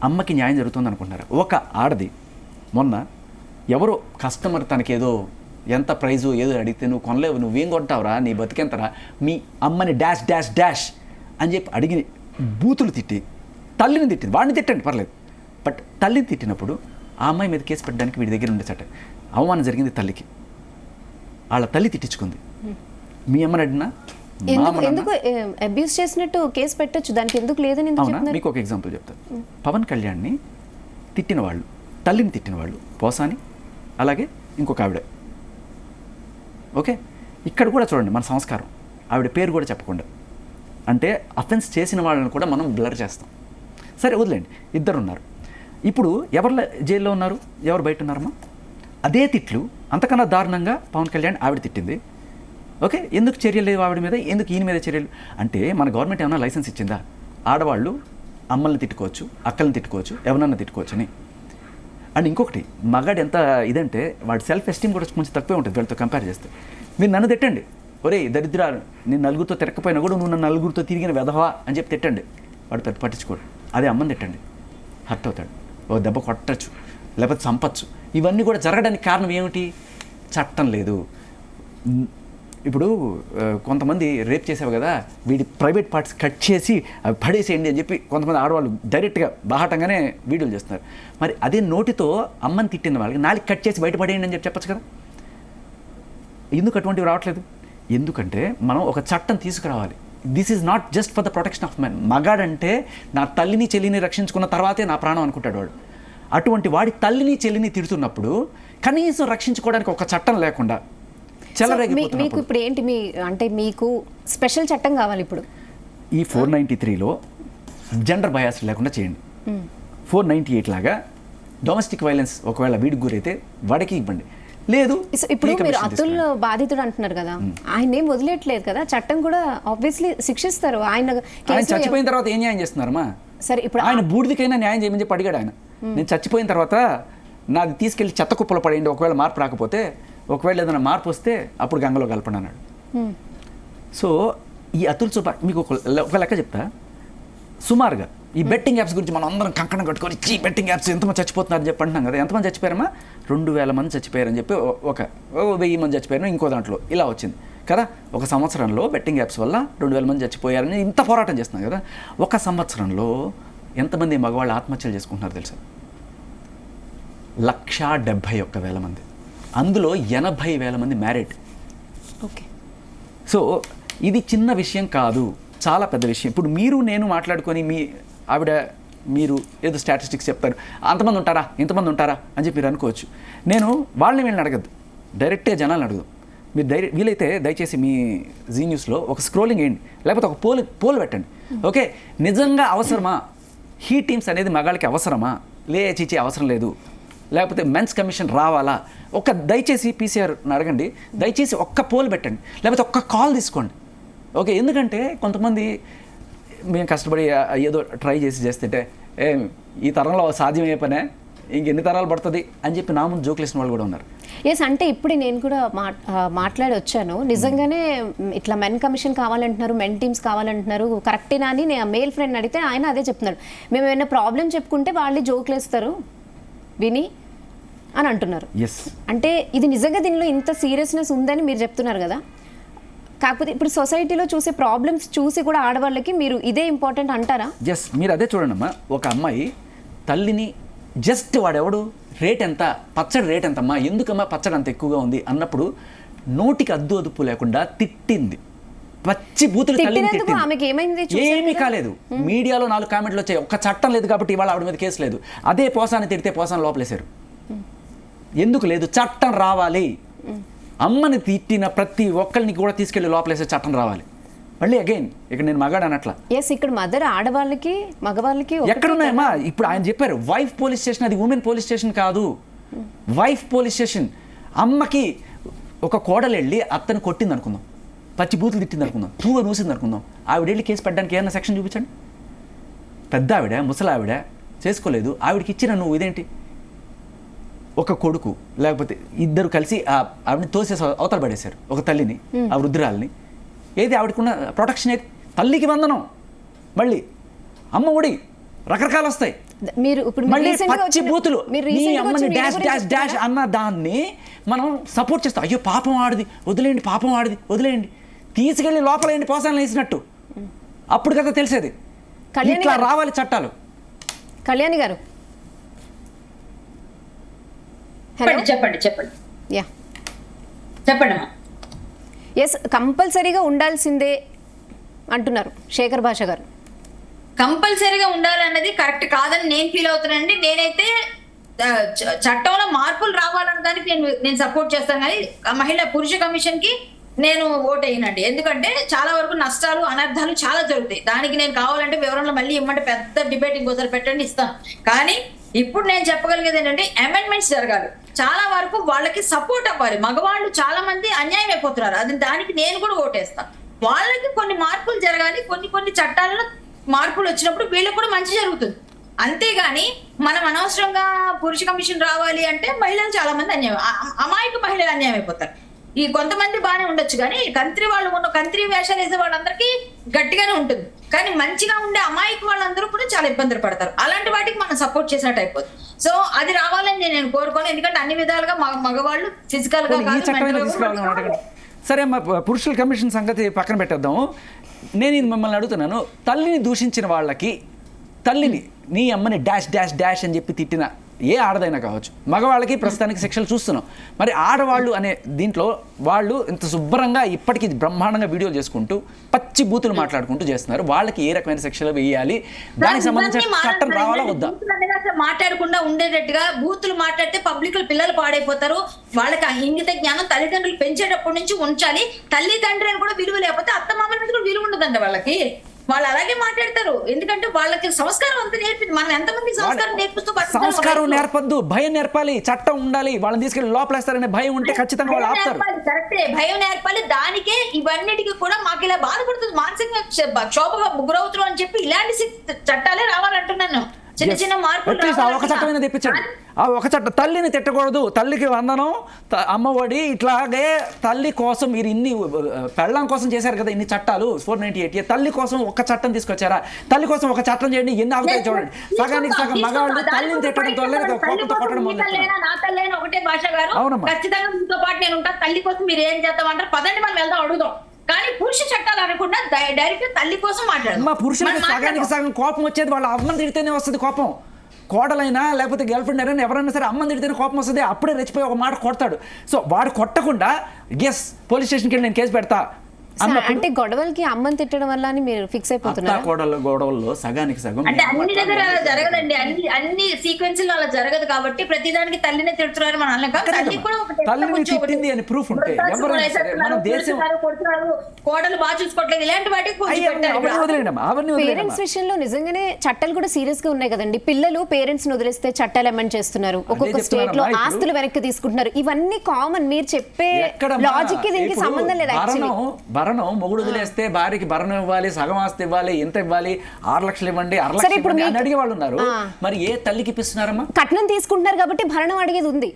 అమ్మకి న్యాయం జరుగుతుంది అనుకుంటున్నారా? ఒక ఆడది మొన్న ఎవరో కస్టమర్ తనకేదో ఎంత ప్రైజు ఏదో అడిగితే, నువ్వు కొనలేవు, నువ్వేం కొంటావురా, నీ బతికెంతరా, మీ అమ్మని డాష్ డాష్ డాష్ అని చెప్పి అడిగి బూతులు తిట్టి తల్లిని తిట్టింది. వాడిని తిట్టండి పర్లేదు, బట్ తల్లిని తిట్టినప్పుడు ఆ అమ్మాయి మీద కేసు పెట్టడానికి వీడి దగ్గర ఉండే చట్టం. అవమానం జరిగింది తల్లికి, వాళ్ళ తల్లి తిట్టించుకుంది. మీ అమ్మని అడిగినా ఎందుకు అబ్యూస్ చేసినట్టు కేసు పెట్టొచ్చు, దానికి ఎందుకు లేదని? అవునా? మీకు ఒక ఎగ్జాంపుల్ చెప్తాను. పవన్ కళ్యాణ్ని తిట్టిన వాళ్ళు, తల్లిని తిట్టిన వాళ్ళు పోసాని, అలాగే ఇంకొక ఆవిడ. ఓకే, ఇక్కడ కూడా చూడండి మన సంస్కారం, ఆవిడ పేరు కూడా చెప్పకుండా, అంటే అఫెన్స్ చేసిన వాళ్ళని కూడా మనం బ్లర్ చేస్తాం. సరే వదిలేండి, ఇద్దరు ఉన్నారు. ఇప్పుడు ఎవరు జైల్లో ఉన్నారు, ఎవరు బయట ఉన్నారమ్మా? అదే తిట్లు అంతకన్నా దారుణంగా పవన్ కళ్యాణ్ ఆవిడ తిట్టింది, ఓకే, ఎందుకు చర్యలు లేవు ఆవిడ మీద, ఎందుకు ఈయన మీద చర్యలు? అంటే మన గవర్నమెంట్ ఏమైనా లైసెన్స్ ఇచ్చిందా? ఆడవాళ్ళు అమ్మల్ని తిట్టుకోవచ్చు, అక్కల్ని తిట్టుకోవచ్చు, ఎవరన్నా తిట్టుకోవచ్చు అని. అండ్ ఇంకొకటి, మగాడు ఎంత ఇదంటే వాడి సెల్ఫ్ ఎస్టీమ్ కూడా కొంచెం తక్కువే ఉంటుంది వీళ్ళతో కంపేర్ చేస్తే. మీరు నన్ను తిట్టండి, ఒరే దరిద్ర, నేను నలుగురితో తిరగకపోయినా కూడా నువ్వు నన్ను నలుగురితో తిరిగిన వెధవా అని చెప్పి తిట్టండి, వాడు పెద్ద పట్టించుకోడు. అదే అమ్మని తిట్టండి, హర్ట్ అవుతాడు, ఓ దెబ్బ కొట్టచ్చు, లేకపోతే చంపచ్చు. ఇవన్నీ కూడా జరగడానికి కారణం ఏమిటి? చట్టం లేదు. ఇప్పుడు కొంతమంది రేప్ చేసావు కదా, వీడి ప్రైవేట్ పార్ట్స్ కట్ చేసి అవి పడేసేయండి అని చెప్పి కొంతమంది ఆడవాళ్ళు డైరెక్ట్గా బాహాటంగానే వీడియోలు చేస్తున్నారు. మరి అదే నోటితో అమ్మని తిట్టిన వాళ్ళకి నాలుగు కట్ చేసి బయటపడేయండి అని చెప్పచ్చు కదా. ఎందుకు అటువంటివి రావట్లేదు? ఎందుకంటే మనం ఒక చట్టం తీసుకురావాలి. This is not just for the protection of men. మగాడంటే నా తల్లిని చెల్లిని రక్షించుకున్న తర్వాతే నా ప్రాణం అనుకుంటాడు వాడు. అటువంటి వాడి తల్లిని చెల్లిని తిడుతున్నప్పుడు కనీసం రక్షించుకోవడానికి ఒక చట్టం లేకుండా మీకు ఇప్పుడు ఏంటి, అంటే మీకు స్పెషల్ చట్టం కావాలి ఇప్పుడు. ఈ 493లో జెండర్ బయాస్ లేకుండా చేయండి. 498 లాగా డొమెస్టిక్ వైలెన్స్ ఒకవేళ వీడికి గురైతే వాడికి ఇవ్వండి. లేదు ఇప్పుడు మీరు అతుల్ బాధితుడు అంటున్నారు కదా, ఆయన ఏం వదిలేట్లేదు కదా, చట్టం కూడా ఆబ్వియస్లీ శిక్షిస్తారు. ఆయన చచ్చిపోయిన తర్వాత ఏం న్యాయం చేస్తున్నారమ్మా? సరే, ఇప్పుడు ఆయన బూడిదికైనా న్యాయం చేయమని చెప్పి అడిగాడు ఆయన. నేను చచ్చిపోయిన తర్వాత నాది తీసుకెళ్ళి చెత్త కుప్పలో పడేయండి, ఒకవేళ మార్పు రాకపోతే, ఒకవేళ ఏదైనా మార్పు వస్తే అప్పుడు గంగలో కలపండి అన్నాడు. సో ఈ అతుల్ మీకు ఒక లెక్క చెప్తా. సుమారుగా ఈ బెట్టింగ్ యాప్స్ గురించి మనం అందరం కంకణం కట్టుకొని ఈ బెట్టింగ్ యాప్స్ ఎంతమంది చచ్చిపోతున్నారని చెప్పి అంటున్నాం కదా. ఎంతమంది చచ్చిపోయారమ్మా? 2000 మంది చచ్చిపోయారని చెప్పి, ఒక 1000 మంది చచ్చిపోయారని ఇంకో దాంట్లో ఇలా వచ్చింది కదా. ఒక సంవత్సరంలో బెట్టింగ్ యాప్స్ వల్ల 2000 మంది చచ్చిపోయారని ఇంత పోరాటం చేస్తున్నాం కదా. ఒక సంవత్సరంలో ఎంతమంది మగవాళ్ళు ఆత్మహత్యలు చేసుకుంటున్నారు తెలుసా? 171,000 మంది. అందులో 80,000 మంది మ్యారీడ్. ఓకే, సో ఇది చిన్న విషయం కాదు, చాలా పెద్ద విషయం. ఇప్పుడు మీరు నేను మాట్లాడుకొని మీరు ఏదో స్టాటిస్టిక్స్ చెప్తారు, అంతమంది ఉంటారా ఇంతమంది ఉంటారా అని చెప్పి మీరు అనుకోవచ్చు. నేను వీళ్ళని అడగద్దు, డైరెక్ట్గా జనాలను అడగదు. మీరు వీలైతే దయచేసి మీ జీ న్యూస్లో ఒక స్క్రోలింగ్ వేయండి, లేకపోతే ఒక పోల్ పెట్టండి. ఓకే, నిజంగా అవసరమా హీ టీమ్స్ అనేది? మగాళ్ళకి అవసరమా? చీచే అవసరం లేదు. లేకపోతే మెన్స్ కమిషన్ రావాలా? దయచేసి పీసీఆర్ని అడగండి, దయచేసి ఒక్క పోల్ పెట్టండి, లేకపోతే ఒక్క కాల్ తీసుకోండి. ఓకే, ఎందుకంటే కొంతమంది మేము కష్టపడి ఏదో ట్రై చేస్తుంటే ఈ తరంలో సాధ్యమయ్యే పనే, ఇంకెన్ని తరాలు పడుతుంది అని చెప్పి నా ముందు జోకులు వేసిన వాళ్ళు కూడా ఉన్నారు. ఎస్, అంటే ఇప్పుడు నేను కూడా మాట్లాడి వచ్చాను. నిజంగానే ఇట్లా మెన్ కమిషన్ కావాలంటున్నారు, మెన్ టీమ్స్ కావాలంటున్నారు, కరెక్టేనా అని నేను మేల్ ఫ్రెండ్ అడిగితే ఆయన అదే చెప్తున్నాడు. మేము ఏమైనా ప్రాబ్లం చెప్పుకుంటే వాళ్ళే జోకులు వేస్తారు విని అని అంటున్నారు. అంటే ఇది నిజంగా దీనిలో ఇంత సీరియస్నెస్ ఉందని మీరు చెప్తున్నారు కదా. కాకపోతే ఇప్పుడు సొసైటీలో చూసే ప్రాబ్లమ్స్ చూసి కూడా ఆడవాళ్ళకి మీరు ఇదే ఇంపార్టెంట్ అంటారా? మీరు అదే చూడండి అమ్మా. ఒక అమ్మాయి తల్లిని జస్ట్ వాడెవడు రేట్ ఎంత, పచ్చడి రేట్ ఎంతమ్మా, ఎందుకమ్మా పచ్చడి అంత ఎక్కువగా ఉంది అన్నప్పుడు నోటికి అదుపు లేకుండా తిట్టింది, పచ్చి బూతులు తల్లిని తిట్టింది. ఏమీ కాలేదు. మీడియాలో 4 కామెంట్లు వచ్చాయి. ఒక్క చట్టం లేదు కాబట్టి ఇవాళ ఆవిడ మీద కేసు లేదు. అదే పోసాన్ని తిడితే పోసాన్ని లోపలేశారు. ఎందుకు లేదు? చట్టం రావాలి. అమ్మని తిట్టిన ప్రతి ఒక్కరిని కూడా తీసుకెళ్లి లోపలేసే చట్టం రావాలి. మళ్ళీ అగైన్ ఇక్కడ నేను మగాడు అనట్లా. ఇక్కడ మదర్ ఆడవాళ్ళకి మగవాళ్ళకి ఎక్కడున్నాయమ్మా? ఇప్పుడు ఆయన చెప్పారు వైఫ్ పోలీస్ స్టేషన్, అది ఉమెన్ పోలీస్ స్టేషన్ కాదు, వైఫ్ పోలీస్ స్టేషన్. అమ్మకి ఒక కోడలు వెళ్ళి అత్తని కొట్టింది అనుకుందాం, పచ్చి బూతులు తిట్టింది అనుకుందాం, తూగ నూసింది అనుకుందాం, ఆవిడ వెళ్ళి కేసు పెట్టడానికి ఏమన్నా సెక్షన్ చూపించండి. పెద్ద ఆవిడ, ముసలావిడ చేసుకోలేదు, ఆవిడకి ఇచ్చిన నువ్వు ఇదేంటి? ఒక కొడుకు లేకపోతే ఇద్దరు కలిసి ఆవిడని తోసేసి అవతల పడేశారు, ఒక తల్లిని, ఆ వృద్ధురాలని. ఏది ఆవిడకున్న ప్రొటెక్షన్? ఏది? తల్లికి వందనం, మళ్ళీ అమ్మ ఒడి, రకరకాలు వస్తాయి. మళ్ళీ పచ్చి బూతులు, నీ అమ్మని డాష్ డాష్ డాష్ అన్న దాన్ని మనం సపోర్ట్ చేస్తాం. అయ్యో పాపం ఆడిది, వదిలేయండి, పాపం ఆడిది, వదిలేయండి, తీసుకెళ్ళి లోపలేండి పోసాలను వేసినట్టు. అప్పుడు కదా తెలిసేది. ఇట్లా రావాలి చట్టాలు. కళ్యాణి గారు చెప్పండి. చెప్పండి. ఎస్, కంపల్సరీగా ఉండాల్సిందే అంటున్నారు శేఖర్ భాష గారు. కంపల్సరీగా ఉండాలన్నది కరెక్ట్ కాదని నేను ఫీల్ అవుతున్నానండి. నేనైతే చట్టంలో మార్పులు రావాలనడానికి నేను సపోర్ట్ చేస్తాను, కానీ పురుష కమిషన్ కి నేను ఓట్ అయ్యానండి. ఎందుకంటే చాలా వరకు నష్టాలు అనర్థాలు చాలా జరుగుతాయి. దానికి నేను కావాలంటే వివరంలో మళ్ళీ ఇమ్మంటే పెద్ద డిబేట్ ఇంకోసారి పెట్టండి, ఇస్తాను. కానీ ఇప్పుడు నేను చెప్పగలిగేది ఏంటంటే అమెండ్మెంట్స్ జరగాలి, చాలా వరకు వాళ్ళకి సపోర్ట్ అవ్వాలి. మగవాళ్ళు చాలా మంది అన్యాయం అయిపోతున్నారు, అది దానికి నేను కూడా ఓటేస్తాను. వాళ్ళకి కొన్ని మార్పులు జరగాలి, కొన్ని చట్టాలలో మార్పులు వచ్చినప్పుడు వీళ్ళకి కూడా మంచి జరుగుతుంది. అంతేగాని మనం అనవసరంగా పురుష కమిషన్ రావాలి అంటే మహిళలు చాలా మంది అన్యాయం, అమాయక మహిళలు అన్యాయం అయిపోతారు. ఈ కొంతమంది బాగానే ఉండొచ్చు కానీ కంత్రి వాళ్ళు ఉన్న కంత్రి వేషాలు వేసే వాళ్ళందరికీ గట్టిగానే ఉంటుంది, కానీ మంచిగా ఉండే అమాయక వాళ్ళందరూ కూడా చాలా ఇబ్బందులు పడతారు. అలాంటి వాటికి మనం సపోర్ట్ చేసినట్టు అయిపోతుంది. సో అది రావాలని నేను కోరుకోను, ఎందుకంటే అన్ని విధాలుగా మగవాళ్ళు ఫిజికల్ గా ఈ చట్టం తీసుకురావాలని అడగండి. సరే అమ్మ, పురుషుల కమిషన్ సంగతి పక్కన పెట్టేద్దాము. నేను ఇది మిమ్మల్ని అడుగుతున్నాను, తల్లిని దూషించిన వాళ్ళకి, తల్లిని నీ అమ్మని డాష్ డాష్ డాష్ అని చెప్పి తిట్టిన ఏ ఆడదైనా కావచ్చు, మగవాళ్ళకి ప్రస్తుతానికి శిక్షలు చూస్తున్నాం. మరి ఆడవాళ్ళు అనే దీంట్లో వాళ్ళు ఇంత శుభ్రంగా ఇప్పటికీ బ్రహ్మాండంగా వీడియోలు చేసుకుంటూ పచ్చి బూతులు మాట్లాడుకుంటూ చేస్తున్నారు. వాళ్ళకి ఏ రకమైన శిక్షలు వేయాలి, దానికి సంబంధించిన చట్టం రావాలా వద్దా? మాట్లాడకుండా ఉండేటట్టుగా బూతులు మాట్లాడితే పబ్లిక్ లో పిల్లలు పాడైపోతారు. వాళ్ళకి ఇంగిత జ్ఞానం తల్లిదండ్రులు పెంచేటప్పటి నుంచి ఉంచాలి. తల్లిదండ్రులు అని కూడా విలువ లేకపోతే అత్తమామల మీద కూడా విలువ ఉండదండి వాళ్ళకి. వాళ్ళు అలాగే మాట్లాడతారు, ఎందుకంటే వాళ్ళకి సంస్కారం అంతా నేర్పింది. మనం ఎంతమంది సంస్కారం నేర్పిస్తూ సంస్కారం నేర్పద్దు, భయం నేర్పాలి, చట్టం ఉండాలి. వాళ్ళని తీసుకెళ్లి లోపలేస్తారనే భయం ఉంటే ఖచ్చితంగా వాళ్ళు ఆపుతారు. కరెక్టే, భయం నేర్పాలి. దానికే ఇవన్నిటికీ కూడా మాకు ఇలా బాధపడుతుంది, మానసికంగా క్షోభగా గురవుతున్నాం అని చెప్పి ఇలాంటి చట్టాలే రావాలంటున్నాను. చిన్న చిన్న మార్పులు ఒక చట్టమైనా తెప్పించండి. ఆ ఒక చట్టం, తల్లిని తిట్టకూడదు, తల్లికి వందనం, అమ్మఒడి, ఇట్లాగే తల్లి కోసం మీరు ఇన్ని పెళ్ళాం కోసం చేశారు కదా ఇన్ని చట్టాలు 498. తల్లి కోసం ఒక చట్టం తీసుకొచ్చారా? తల్లి కోసం ఒక చట్టం చేయండి, ఎన్ని ఆగుతాయి చూడండి. సగానికి సగం మగాళ్ళు తల్లిని తిట్టడం కోపంతో కొట్టడం మొదలెట్టారు. ఒకటే భాష గారు, ఖచ్చితంగా మీతో పాటు నేను ఉంటాను, తల్లి కోసం మీరు ఏం చేస్తామంటారు, పదండి మనం వెళ్దాం అడుగుదాం. కానీ పురుష చట్టాలు అనకుండా డైరెక్ట్ తల్లి కోసం మాట్లాడదు. మా పురుషులకి సగానికి సగం కోపం వచ్చేది వాళ్ళ అమ్మని తిడితేనే వస్తుంది కోపం. కోడలైనా లేకపోతే గర్ల్ ఫ్రెండ్ అయినా ఎవరైనా సరే అమ్మని తిడితేనే కోపం వస్తుంది, అప్పుడే రెచ్చిపోయి ఒక మాట కొడతాడు. సో వాడు కొట్టకుండా ఎస్ పోలీస్ స్టేషన్కి వెళ్ళి నేను కేసు పెడతా అంటే గొడవలకి అమ్మని తిట్టడం వల్ల అని మీరు ఫిక్స్ అయిపోతున్నారు. గొడవల్లో సగానికి సగం అంటే అన్ని దగ్గర అలా జరగదండి, అన్ని సీక్వెన్స్ లో అలా జరగదు కాబట్టి ప్రతిదానికి తల్లినే తిడుతున్నారు మనం అనలేక. తల్లి కూడా తల్లిని తిట్టింది అని ప్రూఫ్ ఉంటే ఎవరైనా సరే మన దేశం కోడలు బాగా చూసుకోవట్లేదు ఇలాంటి వాటికి పేరెంట్స్ విషయంలో నిజంగానే చట్టాలు కూడా సీరియస్ గా ఉన్నాయి కదండి. పిల్లలు పేరెంట్స్ ని వదిలేస్తే చట్టాలు అమెండ్ చేస్తున్నారు, ఒక్కొక్క స్టేట్ లో ఆస్తులు వెనక్కి తీసుకుంటున్నారు. ఇవన్నీ కామన్. మీరు చెప్పే లాజిక్ కి దీనికి సంబంధం లేదు. యాక్చువల్లీ భరణం మొగుడు వదిలేస్తే భార్యకి భరణం ఇవ్వాలి, సగం ఆస్తి ఇవ్వాలి, ఎంత ఇవ్వాలి, 6 లక్షలు ఇవ్వండి, 6 లక్షలు ఇవ్వండి అని అడిగే వాళ్ళు ఉన్నారు. మరి ఏ తల్లికి ఇప్పిస్తున్నారమ్మా? కట్నం తీసుకుంటున్నారు కాబట్టి భరణం అడిగేది ఉంది.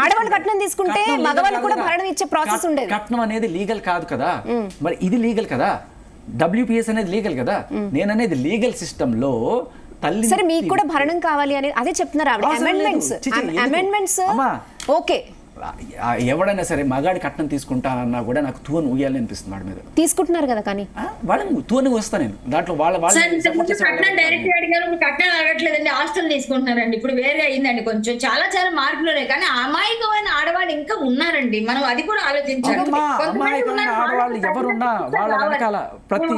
ఆడవాళ్ళు కట్నం తీసుకుంటే మగవాళ్ళు కూడా భరణం ఇచ్చే ప్రాసెస్ ఉండేది. కట్నం అనేది లీగల్ కాదు కదా, మరి ఇది లీగల్ కదా, WPS అనేది లీగల్ కదా. నేను అనేది లీగల్ సిస్టమ్ లో తల్లి. సరే మీకు కూడా భరణం కావాలి అని అదే చెప్తున్నారు ఆవిడ. అమెండ్మెంట్స్ ఓకే, ఎవడైనా సరే మగాడి కట్నం తీసుకుంటా అన్నా కూడా నాకు తూను ఊయాలని అనిపిస్తుంది వాడి మీద. తీసుకుంటున్నారు కదా, కానీ వాళ్ళని తూని వస్తా నేను దాంట్లో డైరెక్ట్ అడిగారు, కట్నం అడగట్లేదండి, హాస్టల్ తీసుకుంటున్నారండి. ఇప్పుడు వేరే అయిందండి, కొంచెం చాలా చాలా మార్పులు ఉన్నాయి. కానీ అమాయకమైన ఆడవాళ్ళు ఇంకా ఉన్నారండి, మనం అది కూడా ఆలోచించాలి. అమాయకమైన ఆడవాళ్ళు ఎవరున్నా వాళ్ళ వెనకాల ప్రతి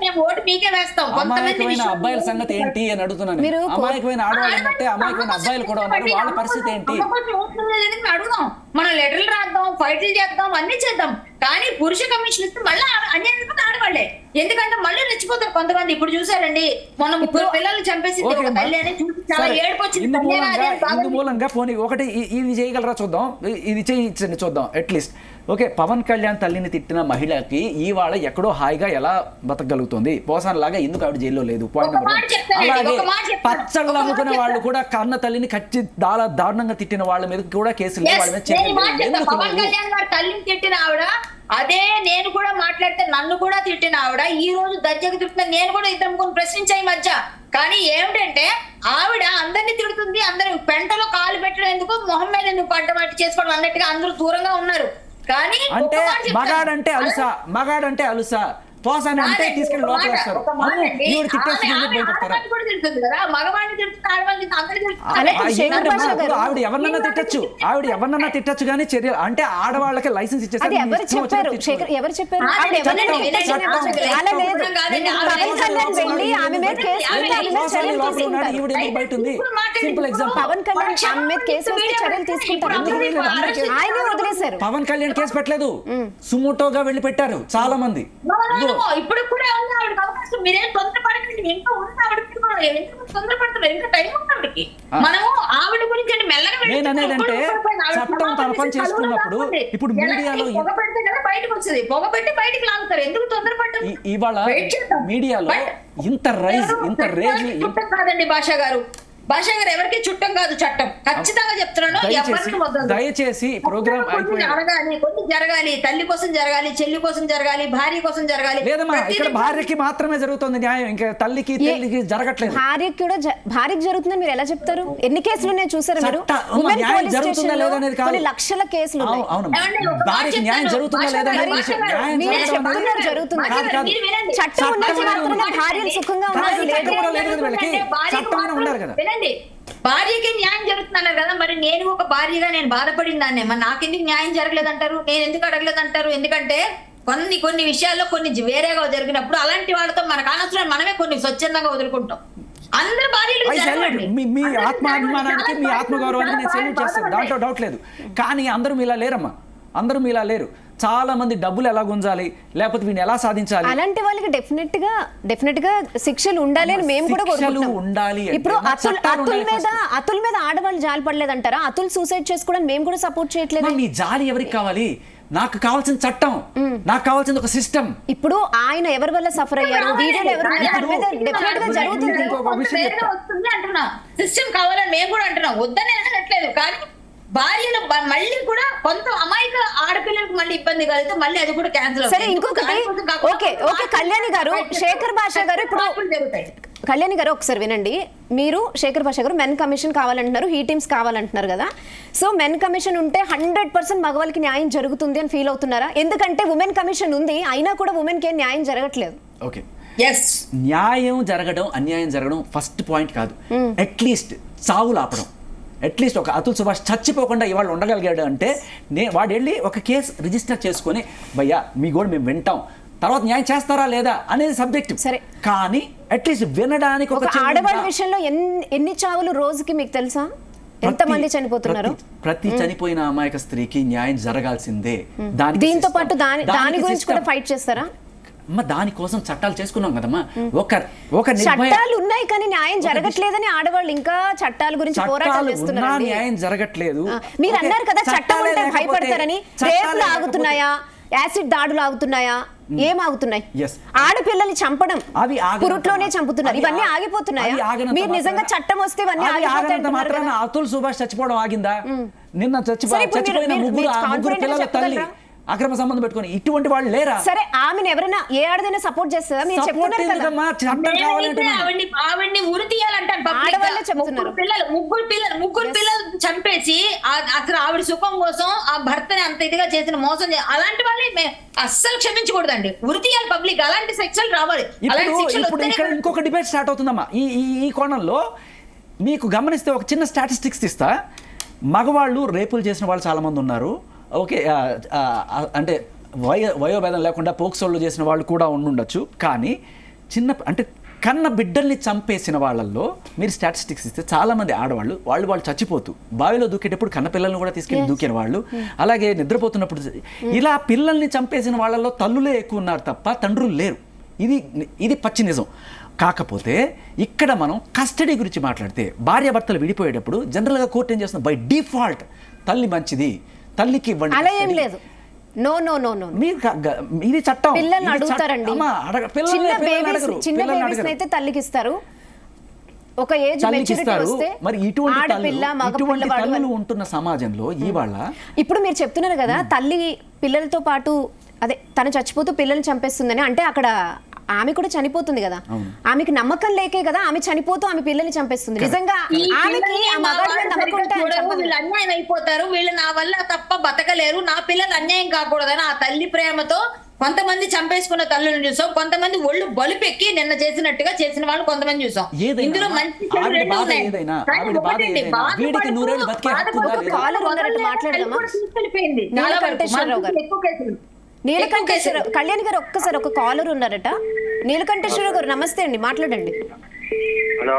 మేము ఓటు మీకే వేస్తాం. అమాయకమైన అబ్బాయిల సంగతి ఏంటి అని అడుగుతున్నాను. అమాయకమైన ఆడవాళ్ళు అంటే అమాయకమైన అబ్బాయిలు కూడా ఉన్నారు, వాళ్ళ పరిస్థితి ఏంటి? అడుగుదాం, మనం లెటర్లు రాద్దాం, ఫైట్లు చేద్దాం, అన్ని చేద్దాం. కానీ పురుష కమిషన్ ఇస్తే మళ్ళీ అన్యాయం ఆడవాళ్లే, ఎందుకంటే మళ్ళీ రెచ్చిపోతారు కొంతమంది. ఇప్పుడు చూసారండి, మొన్న 3 పిల్లలు చంపేసి తల్లి అని చాలా ఏడుపు వచ్చింది. ఇందు మూలంగా పోనీ ఒకటి ఇది చేయగలరా చూద్దాం, ఇది చేయించండి చూద్దాం అట్లీస్ట్. ఓకే, పవన్ కళ్యాణ్ తల్లిని తిట్టిన మహిళకి ఇవాళ ఎక్కడో హాయిగా ఎలా బతకగలుగుతుంది? పోసాన్ లాగా ఎందుకు ఆవిడ జైల్లో లేదు? Point number 1. అలాగే పచ్చళ్ళు అమ్ముకునే వాళ్ళు కూడా కన్న తల్లిని చాలా దారుణంగా తిట్టిన వాళ్ళ మీద కూడా కేసులు, వాళ్ళ మీద పవన్ కళ్యాణ్ గారు తల్లిని తిట్టిన ఆవిడ అదే, నేను కూడా మాట్లాడితే నన్ను కూడా తిట్టిన ఆవిడ ఈ రోజు దర్జాగా తిడుతున్నా. నేను కూడా ఇద్దరు ప్రశ్నించాయి మధ్య. కానీ ఏమిటంటే ఆవిడ అందరినీ తిడుతుంది, అందరూ పెంటలో కాలు పెట్టడం ఎందుకు, మొహం మీద ఎందుకు పడ్డమాటి చేసుకోవడం అన్నట్టుగా అందరూ దూరంగా ఉన్నారు. కానీ అంటే మగాడంటే అలుసా పోసాని అంటే తీసుకెళ్ళి లోపల వేస్తారు. ఆవిడ ఎవరినన్నా తిట్టచ్చు కానీ చర్య అంటే ఆడవాళ్ళకి లైసెన్స్ ఇచ్చేస్తారు. ఎవరు చెప్పారు? బయట ఉంది. Simple example, Pawan Kalyan case పెట్టలేదు, సుమోటోగా వెళ్ళి పెట్టారు చాలా మంది. ఇప్పుడు కూడా ఉంది ఆవిడకి అవకాశం. మీరేం తొందరపడకండి, ఇంకా ఉంది ఆవిడకి. ఎందుకు తొందరపడుతున్నారు? ఇంకా టైం ఉంది ఆవిడకి. మనము ఆవిడ గురించి అంటే మెల్లగా నేను అనేదంటే చట్టం తన పని చేసుకున్నప్పుడు ఇప్పుడు మీడియాలో పొగ పెడితే కదా బయటకు వస్తుంది, పొగ పెట్టి బయటకు లాగుతారు. ఎందుకు తొందరపడ్డారు? ఇవాళ మీడియాలో ఇంత రేజ్ కాదండి భాషా గారు. భాషా గారు ఎవరికి చుట్టం కాదు చట్టం. ఖచ్చితంగా చెప్తున్నాను. దయచేసి ప్రోగ్రామ్ జరగాలి, కొన్ని జరగాలి. తల్లి కోసం జరగాలి, చెల్లి కోసం జరగాలి, భార్య కోసం జరగాలి. లేదమ్మా, ఇక్కడ భార్యకి మాత్రమే జరుగుతుంది న్యాయం, ఇంకా తల్లికి జరగట్లేదు. భార్యకి జరుగుతుందని మీరు ఎలా చెప్తారు? ఎన్ని కేసులు నేను చూసారు మీరు? న్యాయం జరుగుతుందా లేదా అనేది కాదు, కొన్ని లక్షల కేసులు ఉన్నాయి. భార్యకి న్యాయం జరుగుతుందా లేదా అనేది జరుగుతుంది. చట్టం ఉన్నంత మాత్రాన భార్యలు సుఖంగా ఉన్నారు ఉండాలి కదా. భార్యకి న్యాయం జరుగుతున్నారు కదా, మరి నేను ఒక భార్యగా నేను బాధపడిన దాన్నే. మరి నాకెందుకు న్యాయం జరగలేదంటారు? నేను ఎందుకు అడగలేదంటారు? ఎందుకంటే కొన్ని విషయాల్లో కొన్ని వేరేగా జరిగినప్పుడు అలాంటి వాళ్ళతో మనకు అనవసరం, మనమే కొన్ని స్వచ్ఛందంగా వదులుకుంటాం. అందరు భార్యలు మీ ఆత్మాభిమానానికి, మీ ఆత్మగౌరవానికి నేను సెల్యూట్ చేస్తాను, దాంట్లో డౌట్ లేదు. కానీ అందరూ మీలా లేరమ్మా, అందరూ మీలా లేరు. చాలా మంది డబ్బులు ఎలా గుంజాలి, లేకపోతే వీడిని ఎలా సాధించాలి, అలాంటి వాళ్ళకి డెఫినెట్ గా శిక్షలు ఉండాలి అని మేము కూడా ఉండాలి. ఇప్పుడు అతుల్ మీద ఆడవాళ్ళు జాలి పడలేదంటారా? అతుల్ సూసైడ్ చేసుకోవడానికి మేము కూడా సపోర్ట్ చేయట్లేదు. మీ జాలి ఎవరికి కావాలి? నాకు కావాల్సిన చట్టం, నాకు కావాల్సిన ఒక సిస్టమ్. ఇప్పుడు ఆయన ఎవరి వల్ల సఫర్ అయ్యారు, వీడియోలో ఎవరు జరుగుతుంది. అంటున్నా సిస్టమ్ కావాలని మేము కూడా అంటున్నాం, వద్దని అనట్లేదు. కానీ భార్యలు మళ్ళీ కూడా కొంత అమాయక ఆడపిల్లలకు మళ్ళీ ఇబ్బంది కలిగితే మళ్ళీ అది కూడా క్యాన్సిల్. సరే, ఇంకొకటి ఓకే కళ్యాణి గారు, శేఖర్ భాష గారు, ఇప్పుడు కళ్యాణి గారు ఒకసారి వినండి. మీరు శేఖర్ భాష గారు మెన్ కమిషన్ కావాలంటున్నారు, హీ టీమ్స్ కావాలంటున్నారు కదా. సో మెన్ కమిషన్ ఉంటే 100% మగవాళ్ళకి న్యాయం జరుగుతుంది అని ఫీల్ అవుతున్నారా? ఎందుకంటే ఉమెన్ కమిషన్ ఉంది, అయినా కూడా ఉమెన్ కి ఏం న్యాయం జరగట్లేదు. ఓకే, న్యాయం జరగడం, అన్యాయం జరగడం ఫస్ట్ పాయింట్ కాదు. అట్లీస్ట్ చావులు ఆపడం, అట్లీస్ట్ ఒక అతుల్ సుభాష్ చచ్చిపోకుండా ఇవాళ ఉండగలిగాడు అంటే వాడు వెళ్ళి ఒక కేసు రిజిస్టర్ చేసుకొని, భయ్యా మీ కూడా మేము వింటాం, తర్వాత న్యాయం చేస్తారా లేదా అనేది సబ్జెక్ట్. సరే, కానీ అట్లీస్ట్ వినడానికి ఒక ఆడవాళ్ళ విషయంలో ఎన్ని చావులు రోజుకి మీకు తెలుసా? ఎంతమంది చనిపోతున్నారు? ప్రతి చనిపోయిన అమాయక స్త్రీకి న్యాయం జరగాల్సిందే. దీంతో పాటు దాని గురించి కూడా ఫైట్ చేస్తారా? దానికోసం చట్టాలు చేసుకున్నాం కదమ్మా. ఒక చట్టాలు ఉన్నాయి కానీ న్యాయం జరగట్లేదని ఆడవాళ్ళు ఇంకా చట్టాల గురించి పోరాటం చేస్తున్నారు. న్యాయం జరగట్లేదు. మీరు అన్నారు కదా చట్టం ఉంటే భయపడతారని. రేపులు ఆగుతున్నాయా? యాసిడ్ దాడులు ఆగుతున్నాయా? ఏం ఆగుతున్నాయి? ఆడపిల్లల్ని చంపడం, పురుట్లోనే చంపుతున్నారు. ఇవన్నీ ఆగిపోతున్నాయా? మీరు నిజంగా చట్టం వస్తే ఇవన్నీ ఆగిపోతాయి. అతుల్ సుభాష్ చచ్చిపోవడం ఆగిందా? నిన్న చచ్చిపోయిన ముగ్గురు పిల్లల తల్లి అక్రమ సంబంధం పెట్టుకుని ఇటువంటి వాళ్ళు లేరా? సరే, ఆమెను ఎవరైనా ఏ ఆడదైనా సపోర్ట్ చేస్తారా? మీరు చెప్తున్నారు ఆవిడ్ని ఉరి తీయాలంటారు. ముగ్గురు పిల్లలు చంపేసి అసలు ఆవిడ సుఖం కోసం ఆ భర్తని అంత ఇదిగా చేసిన మోసం, అలాంటి వాళ్ళని అస్సలు క్షమించకూడదండి. ఉరి తీయాలి పబ్లిక్. అలాంటి శిక్షలు రావాలి. ఇప్పుడు ఇక్కడ ఇంకొక డిబేట్ స్టార్ట్ అవుతుందమ్మా. ఈ కోణంలో మీకు గమనిస్తే ఒక చిన్న స్టాటిస్టిక్స్ తీస్తా. మగవాళ్ళు రేపులు చేసిన వాళ్ళు చాలా మంది ఉన్నారు. ఓకే, అంటే వయోభేదం లేకుండా పోక్సోళ్ళు చేసిన వాళ్ళు కూడా ఉండుండొచ్చు. కానీ అంటే కన్న బిడ్డల్ని చంపేసిన వాళ్ళల్లో మీరు స్టాటిస్టిక్స్ ఇస్తే చాలామంది ఆడవాళ్ళు వాళ్ళు చచ్చిపోతూ బావిలో దూకేటప్పుడు కన్న పిల్లల్ని కూడా తీసుకెళ్ళి దూకిన వాళ్ళు, అలాగే నిద్రపోతున్నప్పుడు ఇలా పిల్లల్ని చంపేసిన వాళ్ళల్లో తల్లులే ఎక్కువ ఉన్నారు తప్ప తండ్రులు లేరు. ఇది పచ్చి నిజం. కాకపోతే ఇక్కడ మనం కస్టడీ గురించి మాట్లాడితే భార్యాభర్తలు విడిపోయేటప్పుడు జనరల్గా కోర్టు ఏం చేస్తుంది? బై డిఫాల్ట్ తల్లి మంచిది, తల్లికి ఇవ్వండి. అలా ఏం లేదు. నో, ఇది చట్టం. పిల్లల్ని అడుగుతారండి. చిన్న బేబీస్ అయితే తల్లికి ఇస్తారు. ఒక ఏజ్ మెచ్యూరిటీ వస్తే మరి ఇటువంటి తల్లులు ఉంటున్న సమాజంలో ఇవాళ ఇప్పుడు మీరు చెప్తున్నారు కదా, తల్లి పిల్లలతో పాటు అదే తను చచ్చిపోతూ పిల్లల్ని చంపేస్తుందని. అంటే అక్కడ ఆమె కూడా చనిపోతుంది కదా, ఆమెకి నమ్మకం లేకే కదా ఆమె చనిపోతూ ఆమె పిల్లల్ని చంపేస్తుంది. నిజంగా ఆమెకి వీళ్ళు అన్యాయం అయిపోతారు, వీళ్ళు నా వల్ల తప్ప బతకలేరు, నా పిల్లలు అన్యాయం కాకూడదని ఆ తల్లి ప్రేమతో కొంతమంది చంపేసుకున్న తల్లులను చూసాం, కొంతమంది ఒళ్ళు బలిపెక్కి నిన్న చేసినట్టుగా చేసిన వాళ్ళు కొంతమంది చూసాం. ఇందులో మంచి నీలకంఠేశ్వరరావు కళ్యాణ్ గారు ఒక్కసారి ఒక కాలర్ ఉన్నారట. నీలకంఠేశ్వరరావు గారు నమస్తే అండి, మాట్లాడండి. హలో,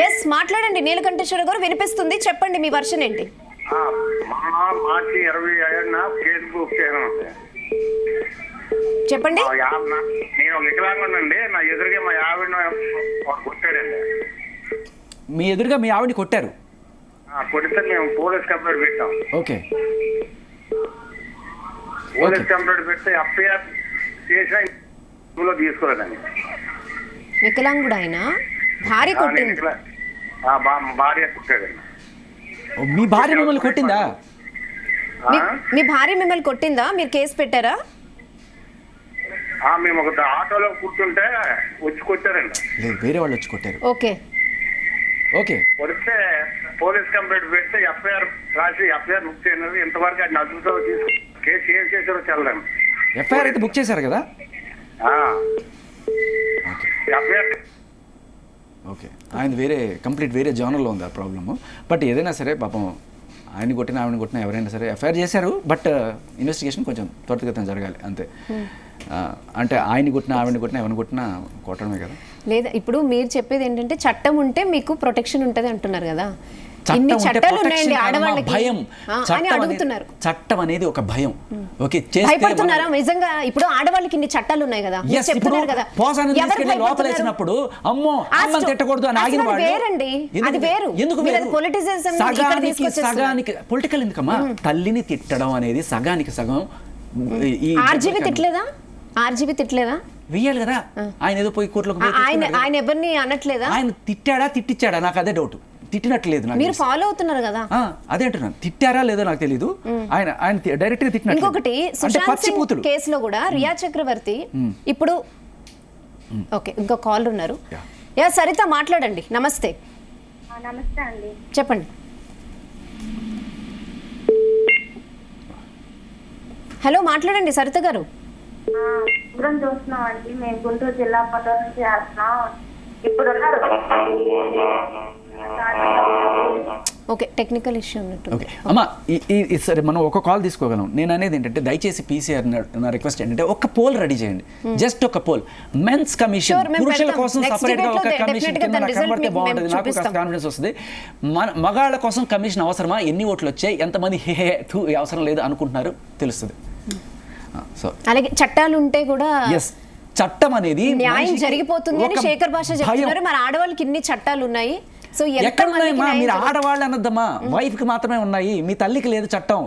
ఎస్ మాట్లాడండి నీలకంఠేశ్వరరావు గారు, వినిపిస్తుంది, చెప్పండి మీ వర్షన్ ఏంటి? మార్చి 27న కేసు బుక్ చేయడం చెప్పండి. నేను ఒక వికలాంగుండండి. నా ఎదురుగా మా ఆవిడ కొట్టాడండి. మీ ఎదురుగా మీ ఆవిడని కొట్టారు? కొడితే మేము పోలీస్ కంప్లైంట్ పెట్టాం. ఓకే. పోలీస్ కంప్లైంట్ పెడితే ఎఫ్ఐఆర్ చేసిన ఇందులో తీసుకోలేదండి. వికలాంగుడు ఆయన భార్య కొట్టింది. భార్య కొట్టాడండి. మీ భార్య మిమ్మల్ని కొట్టిందా? మీ భార్య మిమ్మల్ని కొట్టిందా? మీరు కేసు పెట్టారా? మేము ఒక ఆటోలో కూర్చుంటే వచ్చి కొట్టారండి. లేదు, వేరే వాళ్ళు వచ్చి కొట్టారు. Okay okay. కొడితే పోలీస్ కంప్లైంట్ పెడితే ఎఫ్ఐఆర్ రాసి ఎఫ్ఐఆర్ బుక్ చేయలేదు. ఇంతవరకు ఆయన అదుపుతో కేసు ఏం చేశారో తెలదండి. ఎఫ్ఐఆర్ అయితే బుక్ చేశారు కదా? FIR okay. ఆయన కంప్లీట్ వేరే జోనర్లో ఉంది ఆ ప్రాబ్లము. బట్ ఏదైనా సరే పాపం ఆయన కొట్టినా ఆవిడని కొట్టినా ఎవరైనా సరే ఎఫ్ఐఆర్ చేశారు. బట్ ఇన్వెస్టిగేషన్ కొంచెం త్వరితగతిన జరగాలి అంతే. అంటే ఆయన కొట్టినా ఆవిడని కొట్టినా ఎవరిని కొట్టినా కొట్టడమే కదా. లేదా ఇప్పుడు మీరు చెప్పేది ఏంటంటే చట్టం ఉంటే మీకు ప్రొటెక్షన్ ఉంటది అంటున్నారు కదా. చట్టం అనేది ఒక భయం. ఓకే, భయపడుతున్నారా నిజంగా? ఇప్పుడు ఆడవాళ్ళకి ఇన్ని చట్టాలు ఉన్నాయి కదా, చెప్తున్నారు కదా. లోపలేసినప్పుడు అమ్మో అమ్మని తిట్టకూడదు అని ఆగిన వాడు వేరండి. అది వేరు. ఎందుకు సగానికి పొలిటికల్ ఎందుకమ్మా? తల్లిని తిట్టడం అనేది సగానికి సగం. ఆర్జీవి తిట్టలేదా? ఆర్జీవి తిట్టలేదా? వెయ్యాలి కదా. ఆయన ఏదో పోయి కోర్టులోకి ఆయన ఎవరిని అనట్లేదా? ఆయన తిట్టాడా తిట్టించాడా నాకు అదే డౌట్. తిట్టినట్లేదు. మీరు ఫాలో అవుతున్నారు కదా. అదే అంటున్నాను, తిట్టారా లేదో నాకు తెలీదు. ఆయన డైరెక్ట్ గా తిట్టినట్టు. ఇంకొకటి సుశాంత్ సింగ్ కేసులో కూడా రియా చక్రవర్తి ఇప్పుడు ఓకే ఇంకో కాల్ ఉన్నారు. యా సరిత మాట్లాడండి. నమస్తే. నమస్తే అండి. చెప్పండి. హలో మాట్లాడండి సరిత గారు. దూరం చూస్తున్నాం అండి. మేము గుంటూరు జిల్లా పదో నుంచి చేస్తున్నాం. ఇప్పుడు ఓకే టెక్నికల్ ఇష్యూ ఉన్నట్టు. ఓకే అమ్మా, సరే మనం ఒక కాల్ తీసుకోగలం. నేను అనేది ఏంటంటే దయచేసి పీసీఆర్ నా రిక్వెస్ట్ ఏంటంటే ఒక పోల్ రెడీ చేయండి. జస్ట్ ఒక పోల్. మెన్స్ కమిషన్ పురుషుల కోసం సపరేట్ గా ఒక కమిషన్ కింద కనబడితే బాగుంటుంది. నాకు కాన్ఫిడెన్స్ వస్తుంది. మగాళ్ళ కోసం కమిషన్ అవసరమా? ఎన్ని ఓట్లు వచ్చాయి? ఎంతమంది అవసరం లేదు అనుకుంటున్నారు తెలుస్తుంది. సో అలాగే చట్టాలు ఉంటే కూడా చట్టం అనేది న్యాయం జరిగిపోతుంది అని శేఖర్ భాష చెప్తున్నారు. మరి ఆడవాళ్ళకి ఇన్ని చట్టాలు ఉన్నాయి. సో ఎక్కడున్నాయమ్మా? మీరు ఆడవాళ్ళు అన్నద్దమ్మా, వైఫ్ కి మాత్రమే ఉన్నాయి. మీ తల్లికి లేదు చట్టం,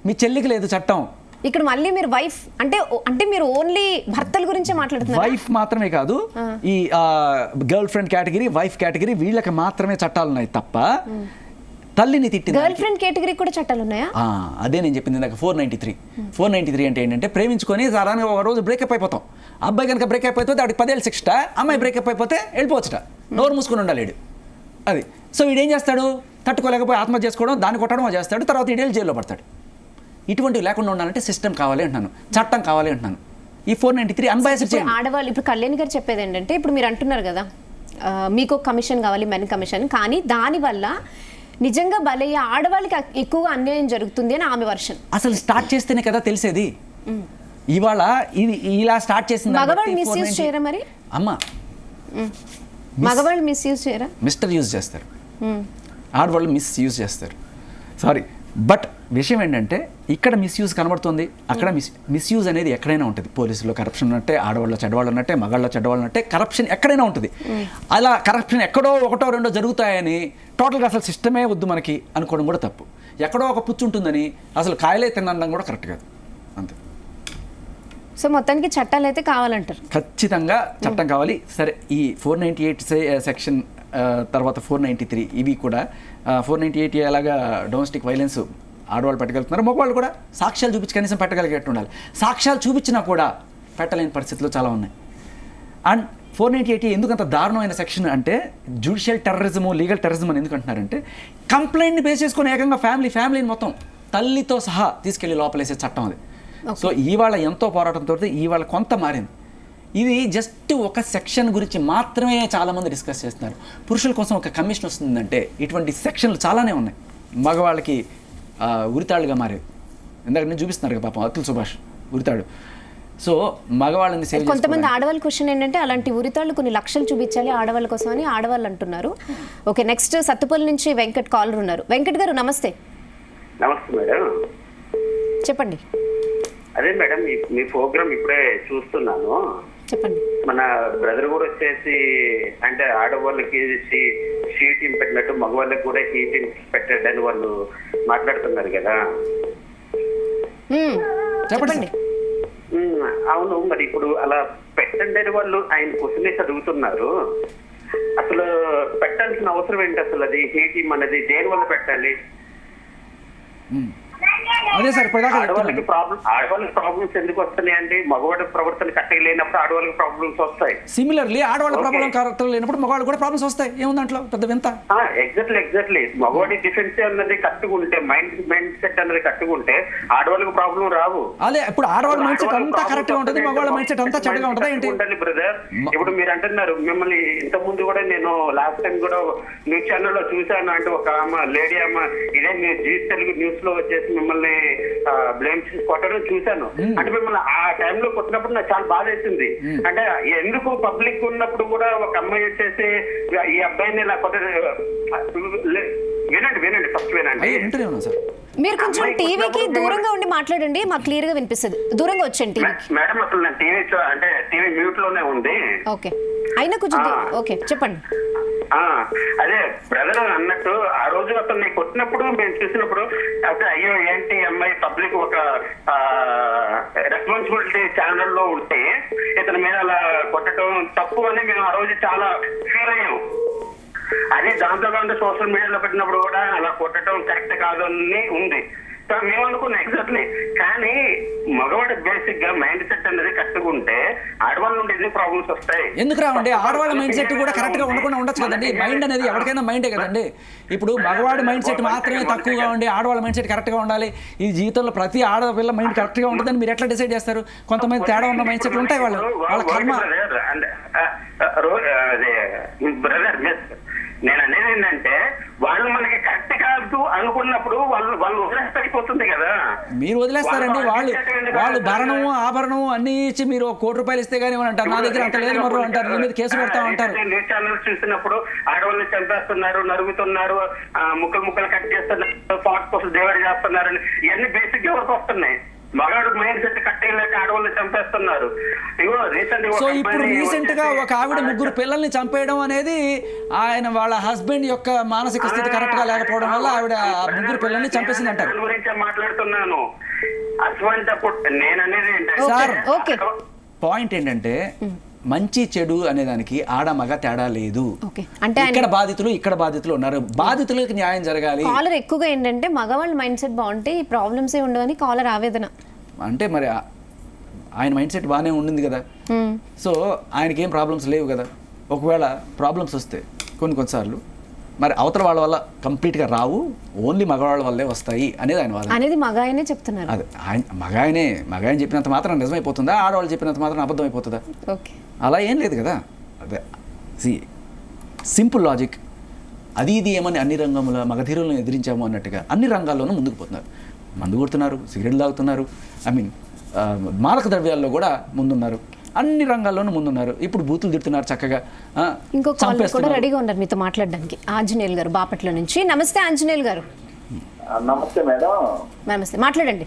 మీ చెల్లికి లేదు చట్టం. ఇక్కడ మళ్ళీ మీరు వైఫ్ అంటే మీరు ఓన్లీ భర్తల గురించే మాట్లాడుతున్నారు. వైఫ్ మాత్రమే కాదు, ఈ girl friend category, wife category వీళ్ళకి మాత్రమే చట్టాలు ఉన్నాయి తప్ప తల్లిని తిట్టి గర్ల్ ఫ్రెండ్ కేటగిరీ కూడా చట్టాలు ఉన్నాయా? అదే నేను చెప్పింది ఇందాక. 493 అంటే ఏంటంటే ప్రేమించుకొని సాధారణ ఒక రోజు బ్రేకప్ అయిపోతాం. అబ్బాయి కనుక బ్రేకప్ అయిపోతే వాడికి 10 ఏళ్ళ శిక్ష, అమ్మాయి బ్రేకప్ అయిపోతే వెళ్ళిపోవచ్చుట. నోరు మూసుకొని ఉండాలేడు అది. సో వీడేం చేస్తాడు? తట్టుకోలేకపోయి ఆత్మహత్య చేసుకోవడం, దాన్ని కొట్టడం చేస్తాడు. తర్వాత 7 ఏళ్ళు జైల్లో పడతాడు. ఇటువంటివి లేకుండా ఉండాలంటే సిస్టమ్ కావాలి అంటున్నాను, చట్టం కావాలి అంటున్నాను. ఈ 493 అన్బయాస్డ్ చేయండి. ఆడవాళ్ళు ఇప్పుడు కళ్యాణ్ గారు చెప్పేది ఏంటంటే ఇప్పుడు మీరు అంటున్నారు కదా మీకు కమిషన్ కావాలి, మెన్ కమిషన్. కానీ దానివల్ల నిజంగా బలయ్యే ఆడవాళ్ళకి ఎక్కువగా అన్యాయం జరుగుతుంది అని ఆమె వర్షన్. అసలు స్టార్ట్ చేస్తేనే కదా తెలిసేది. ఇవాళ ఇది ఇలా స్టార్ట్ చేసింది. మగవాళ్ళు మిస్యూజ్ చేయరా? మరి అమ్మా మగవాళ్ళు మిస్యూజ్ చేయరా? మిస్టర్ యూజ్ చేస్తారు, ఆడవాళ్ళు మిస్యూజ్ చేస్తారు. సారీ, బట్ విషయం ఏంటంటే ఇక్కడ మిస్యూజ్ కనబడుతుంది, అక్కడ మిస్యూజ్ అనేది ఎక్కడైనా ఉంటుంది. పోలీసులో కరప్షన్ ఉన్నట్టే, ఆడవాళ్ళలో చెడ్డవాళ్ళు ఉన్నట్టే, మగాళ్ళలో చెడ్డవాళ్ళు ఉన్నట్టే కరప్షన్ ఎక్కడైనా ఉంటుంది. అలా కరప్షన్ ఎక్కడో ఒకటో రెండో జరుగుతాయని టోటల్గా అసలు సిస్టమే వద్దు మనకి అనుకోవడం కూడా తప్పు. ఎక్కడో ఒక పుచ్చు ఉంటుందని అసలు కాయలే తినడం కూడా కరెక్ట్ కాదు. అంతే. సో మొత్తానికి చట్టాలు అయితే కావాలంటారు. ఖచ్చితంగా చట్టం కావాలి. సరే, ఈ 498 సెక్షన్ తర్వాత 493 ఇవి కూడా 498 ఎలాగా డొమెస్టిక్ వైలెన్స్ ఆడవాళ్ళు పెట్టగలుగుతున్నారు, మగవాళ్ళు కూడా సాక్ష్యాలు చూపించి కనీసం పెట్టగలిగేట్టు ఉండాలి. సాక్ష్యాలు చూపించినా కూడా పెట్టలేని పరిస్థితులు చాలా ఉన్నాయి. అండ్ 498 ఎందుకంత దారుణమైన సెక్షన్ అంటే జ్యుడిషియల్ టెర్రరిజము, లీగల్ టెర్రరిజం అని ఎందుకు అంటున్నారంటే కంప్లైంట్ని బేస్ చేసుకుని ఏకంగా ఫ్యామిలీని మొత్తం తల్లితో సహా తీసుకెళ్లి లోపలేసే చట్టం అది. సో ఇవాళ ఎంతో పోరాటంతో ఇవాళ కొంత మారింది. ఇది జస్ట్ ఒక సెక్షన్ గురించి మాత్రమే చాలామంది డిస్కస్ చేస్తున్నారు. పురుషుల కోసం ఒక కమిషన్ వస్తుందంటే ఇటువంటి సెక్షన్లు చాలానే ఉన్నాయి. మగవాళ్ళకి ఉరితాళ్ళుగా మారేవి. ఇందాక నేను చూపిస్తున్నారు కదా పాపం అతుల్ సుభాష్ ఉరితాడు. సో మగవాళ్ళని సేవ్ చేసి కొంతమంది ఆడవాళ్ళ క్వశ్చన్ ఏంటంటే అలాంటి ఉరితాళ్ళు కొన్ని లక్షలు చూపించాలి ఆడవాళ్ళ కోసం అని ఆడవాళ్ళు అంటున్నారు. ఓకే, నెక్స్ట్ సత్తుపల్లి నుంచి వెంకట్ కాలర్ ఉన్నారు. వెంకట్ గారు నమస్తే. నమస్తే మేడం. చెప్పండి. అదే మేడం మీ ప్రోగ్రామ్ ఇప్పుడే చూస్తున్నాను. చెప్పండి. మన బ్రదర్ కూడా వచ్చేసి అంటే ఆడవాళ్ళకి షీటింగ్ పెట్టినట్టు మగవాళ్ళకి కూడా హీటింగ్ పెట్టండి అని వాళ్ళు మాట్లాడుతున్నారు కదా. చెప్పండి. అవును, మరి ఇప్పుడు అలా పెట్టండి అని వాళ్ళు ఆయన క్వశ్చన్ అడుగుతున్నారు. అసలు పెట్టాల్సిన అవసరం ఏంటి? అసలు అది హీటింగ్ అనేది దేని వల్ల పెట్టాలి? అదే సార్ ఇప్పుడు ఆడవాళ్ళకి ప్రాబ్లమ్స్ ఎందుకు వస్తున్నాయి అండి? మగవాడి ప్రవర్తన కరెక్ట్గా లేనప్పుడు ఆడవాళ్ళకి ప్రాబ్లమ్స్ వస్తాయి. సిమిలర్లీ ఆడవాళ్ళ ప్రాబ్లం కరెక్ట్ లేనప్పుడు మగవాళ్ళు కూడా ప్రాబ్లమ్స్ వస్తాయి. ఏముంది దాంట్లో పెద్ద వింత? ఎగ్జాక్ట్లీ మగవాడి డిఫెన్స్ అన్నది కట్టుకుంటే, మైండ్ సెట్ అన్నది కట్టుకుంటే ఆడవాళ్ళకి ప్రాబ్లం రావు. అదే ఇప్పుడు ఆడవాళ్ళ మైండ్ సెట్ అంతా కరెక్ట్ గా ఉంటుంది, మగవాళ్ళ మైండ్ సెట్ అంతా చెడుగా ఉంటుందా ఏంటి? బ్రదర్, ఇప్పుడు మీరు అంటున్నారు మిమ్మల్ని ఇంత ముందు కూడా నేను లాస్ట్ టైం కూడా న్యూస్ ఛానల్లో చూశాను. అంటే ఒక లేడీ ఇదే జీ తెలుగు న్యూస్ లో వచ్చేసి మిమ్మల్ని బ్లేమ్ చేసి కొట్టడం చూశాను. అంటే మిమ్మల్ని ఆ టైంలో కొట్టినప్పుడు నాకు చాలా బాధ వేసింది. అంటే ఎందుకు పబ్లిక్ ఉన్నప్పుడు కూడా ఒక అమ్మాయి వచ్చేసి ఈ అబ్బాయిని ఇలా వినండి ఫస్ట్ వినండి. మీరు కొంచెం టీవీకి దూరంగా ఉండి మాట్లాడండి, మాకు క్లియర్ గా వినిపిస్తుంది. దూరంగా వచ్చండి మేడం. అసలు నా టీవీ మ్యూట్ లోనే ఉంది. ఓకే, అయినా కొంచెం ఓకే చెప్పండి. అదే బ్రదర్ అన్నట్టు ఆ రోజు అతన్ని కొట్టినప్పుడు మేము చూసినప్పుడు అదే అయ్యో ఏంటి అమ్మాయి పబ్లిక్ ఒక రెస్పాన్సిబిలిటీ ఛానల్లో ఉంటే ఇతని మీద అలా కొట్టడం తప్పు అని మేము ఆ రోజు చాలా ఫీల్ అయ్యాము. అదే దాంతో కాకుండా సోషల్ మీడియాలో పెట్టినప్పుడు కూడా అలా కొట్టడం కరెక్ట్ కాదు అని ఉంది. మేము అనుకున్నాం ఎగ్జాక్ట్లీ. కానీ మగవాడి బేసిక్ గా మైండ్ సెట్ అనేది కట్టుకుంటే ఆడవాళ్ళ నుండి ఎన్ని ప్రాబ్లమ్స్ వస్తాయి? ఎందుకు రావండి? ఆడవాళ్ళ మైండ్ సెట్ కూడా కరెక్ట్ గా ఉండకుండా ఉండొచ్చు కదండి. మైండ్ అనేది ఎవరికైనా మైండే కదండి. ఇప్పుడు మగవాడి మైండ్ సెట్ మాత్రమే తక్కువగా ఉండి ఆడవాళ్ళ మైండ్ సెట్ కరెక్ట్ గా ఉండాలి, ఈ జీవితంలో ప్రతి ఆడపిల్ల మైండ్ కరెక్ట్ గా ఉంటుందని మీరు ఎట్లా డిసైడ్ చేస్తారు? కొంతమంది తేడా ఉన్న మైండ్ సెట్ ఉంటాయి, వాళ్ళ కర్మ. బ్రదర్ నేను అనేది ఏంటంటే వాళ్ళు మనకి కరెక్ట్ కాదు అనుకున్నప్పుడు వాళ్ళు వదిలేసిపోతుంది కదా. మీరు వదిలేస్తారండి? వాళ్ళు భరణము ఆభరణము అన్ని ఇచ్చి మీరు ₹1,00,00,000 ఇస్తే గానీ అంటారు, నా దగ్గర అంత లేదు మరో అంటారు, మీ మీద కేసు పెడతా ఉంటారు. న్యూస్ ఛానల్స్ చూసినప్పుడు ఆడవాళ్ళని చంపేస్తున్నారు, నరుగుతున్నారు, ముక్కలు కట్ చేస్తున్నారు, పాట్ కోసం దేవడి చేస్తున్నారు అని ఇవన్నీ బేసిక్ గా వరకు వస్తున్నాయి. మగాడు మైండ్ సెట్ కట్టేయలేక ఆడవాళ్ళని చంపేస్తున్నారు. సో ఇప్పుడు రీసెంట్ గా ఒక ఆవిడ 3 పిల్లల్ని చంపేయడం అనేది ఆయన వాళ్ళ హస్బెండ్ యొక్క మానసిక స్థితి కరెక్ట్ గా లేకపోవడం వల్ల ఆవిడ 3 పిల్లల్ని చంపేసింది అంటారు. గురించి మాట్లాడుతున్నాను. అటువంటిప్పుడు నేను అనేది సార్ ఓకే, పాయింట్ ఏంటంటే మంచి చెడు అనేదానికి ఆడ మగ తేడా లేదు. అంటే ఇక్కడ బాధితులు ఉన్నారు, బాధితులకు న్యాయం జరగాలి. కాలర్ ఎక్కువగా ఏంటంటే మగవాళ్ళ మైండ్ సెట్ బాగుంటే ఈ ప్రాబ్లమ్స్ ఏ ఉండవని కాలర్ ఆవేదన. అంటే మరి ఆయన మైండ్ సెట్ బాగానే ఉండింది కదా, సో ఆయనకి ఏం ప్రాబ్లమ్స్ లేవు కదా. ఒకవేళ ప్రాబ్లమ్స్ వస్తే కొన్నిసార్లు మరి అవతల వాళ్ళ వల్ల కంప్లీట్గా రావు, ఓన్లీ మగవాళ్ళ వల్లే వస్తాయి అనేది ఆయన వాదన. అనేది మగాయనే చెప్తున్నారు. అదే మగాయన చెప్పినంత మాత్రం నిజమైపోతుందా? ఆడవాళ్ళు చెప్పినంత మాత్రం అబద్ధం అయిపోతుందా? ఓకే, అలా ఏం లేదు కదా. అదే సింపుల్ లాజిక్. అది ఇది ఏమని అన్ని రంగంలో మగధీరులను ఎదిరించాము అన్నట్టుగా అన్ని రంగాల్లోనూ ముందుకు పోతున్నారు. మందు కొడుతున్నారు, సిగరెట్లు తాగుతున్నారు, మాదక ద్రవ్యాల్లో కూడా ముందున్నారు, అన్ని రంగాల్లోనూ ముందున్నారు. ఇప్పుడు బూతులు తిడుతున్నారు చక్కగా. ఇంకో కాలర్ కూడా రెడీగా ఉన్నారు మీతో మాట్లాడడానికి. ఆంజనేయులు గారు బాపట్ల నుంచి. నమస్తే ఆంజనేయులు గారు. నమస్తే మేడం. నమస్తే, మాట్లాడండి.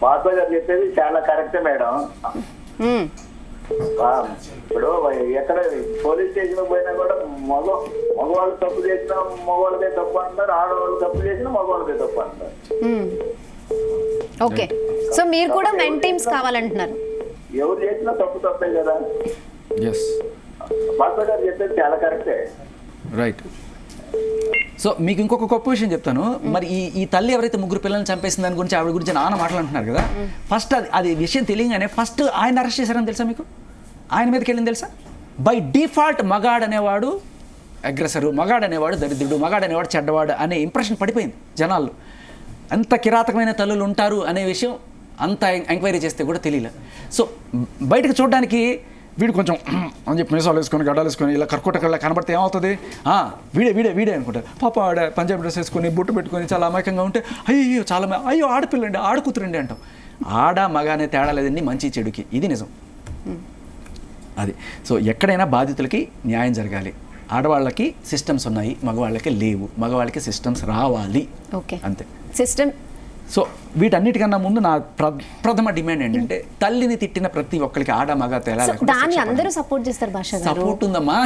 మాధవ్ గారు చెప్పేది చాలా కరెక్టే మేడం. ఇప్పుడు ఎక్కడ పోలీస్ స్టేషన్ పోయినా కూడా మగవాళ్ళు తప్పు చేసినా మగవాళ్ళదే తప్పు అంటారు, ఆడవాళ్ళు తప్పు చేసినా మగవాళ్ళదే తప్పు అంటారు. ఓకే, సో మీరు కూడా మెన్ టీమ్స్ కావాలంటున్నారు. ఎవరు చేసినా తప్పే కదా. మాధవ్ గారు చెప్పేది చాలా కరెక్టే. రైట్. సో మీకు ఇంకొక గొప్ప విషయం చెప్తాను. మరి ఈ తల్లి ఎవరైతే 3 పిల్లల్ని చంపేసిన దాని గురించి ఆవిడ గురించి నాన్న మాట్లాడుతున్నారు కదా, ఫస్ట్ అది విషయం తెలియగానే ఫస్ట్ ఆయన అరెస్ట్ చేశారని తెలుసా మీకు? ఆయన మీదకి వెళ్ళింది తెలుసా? బై డిఫాల్ట్ మగాడు అనేవాడు అగ్రెసరు, మగాడు అనేవాడు దరిద్రుడు, మగాడు అనేవాడు చెడ్డవాడు అనే ఇంప్రెషన్ పడిపోయింది జనాల్లో. అంత కిరాతకమైన తల్లులు ఉంటారు అనే విషయం అంత ఎంక్వైరీ చేస్తే కూడా తెలియలే. సో బయటకు చూడడానికి వీడు కొంచెం అని చెప్పి మీసాలు వేసుకొని గడ్డలు వేసుకొని ఇలా కర్కోటకల్లా కనబడితే ఏమవుతుంది? వీడే అనుకుంటారు. పాప ఆడ పంజాబీ డ్రెస్ వేసుకొని బొట్టు పెట్టుకొని చాలా అమాయకంగా ఉంటే అయ్యో ఆడపిల్లండి, ఆడకూతురండి అంటాం. ఆడ మగ అనే తేడా లేదండి మంచి చెడుకి, ఇది నిజం. అది సో ఎక్కడైనా బాధితులకి న్యాయం జరగాలి. ఆడవాళ్ళకి సిస్టమ్స్ ఉన్నాయి, మగవాళ్ళకి లేవు. మగవాళ్ళకి సిస్టమ్స్ రావాలి, ఓకే, అంతే. సో వీటన్నిటికన్నా ముందు నా ప్రథమ డిమాండ్ ఏంటంటే తల్లిని తిట్టిన ప్రతి ఒక్కరికి ఆడ మగ తేడా సో లేకుండా దాన్ని శిక్ష అందరూ పడాలి. సపోర్ట్ చేస్తారు భాష గారు. సపోర్ట్ ఉందమ్మా,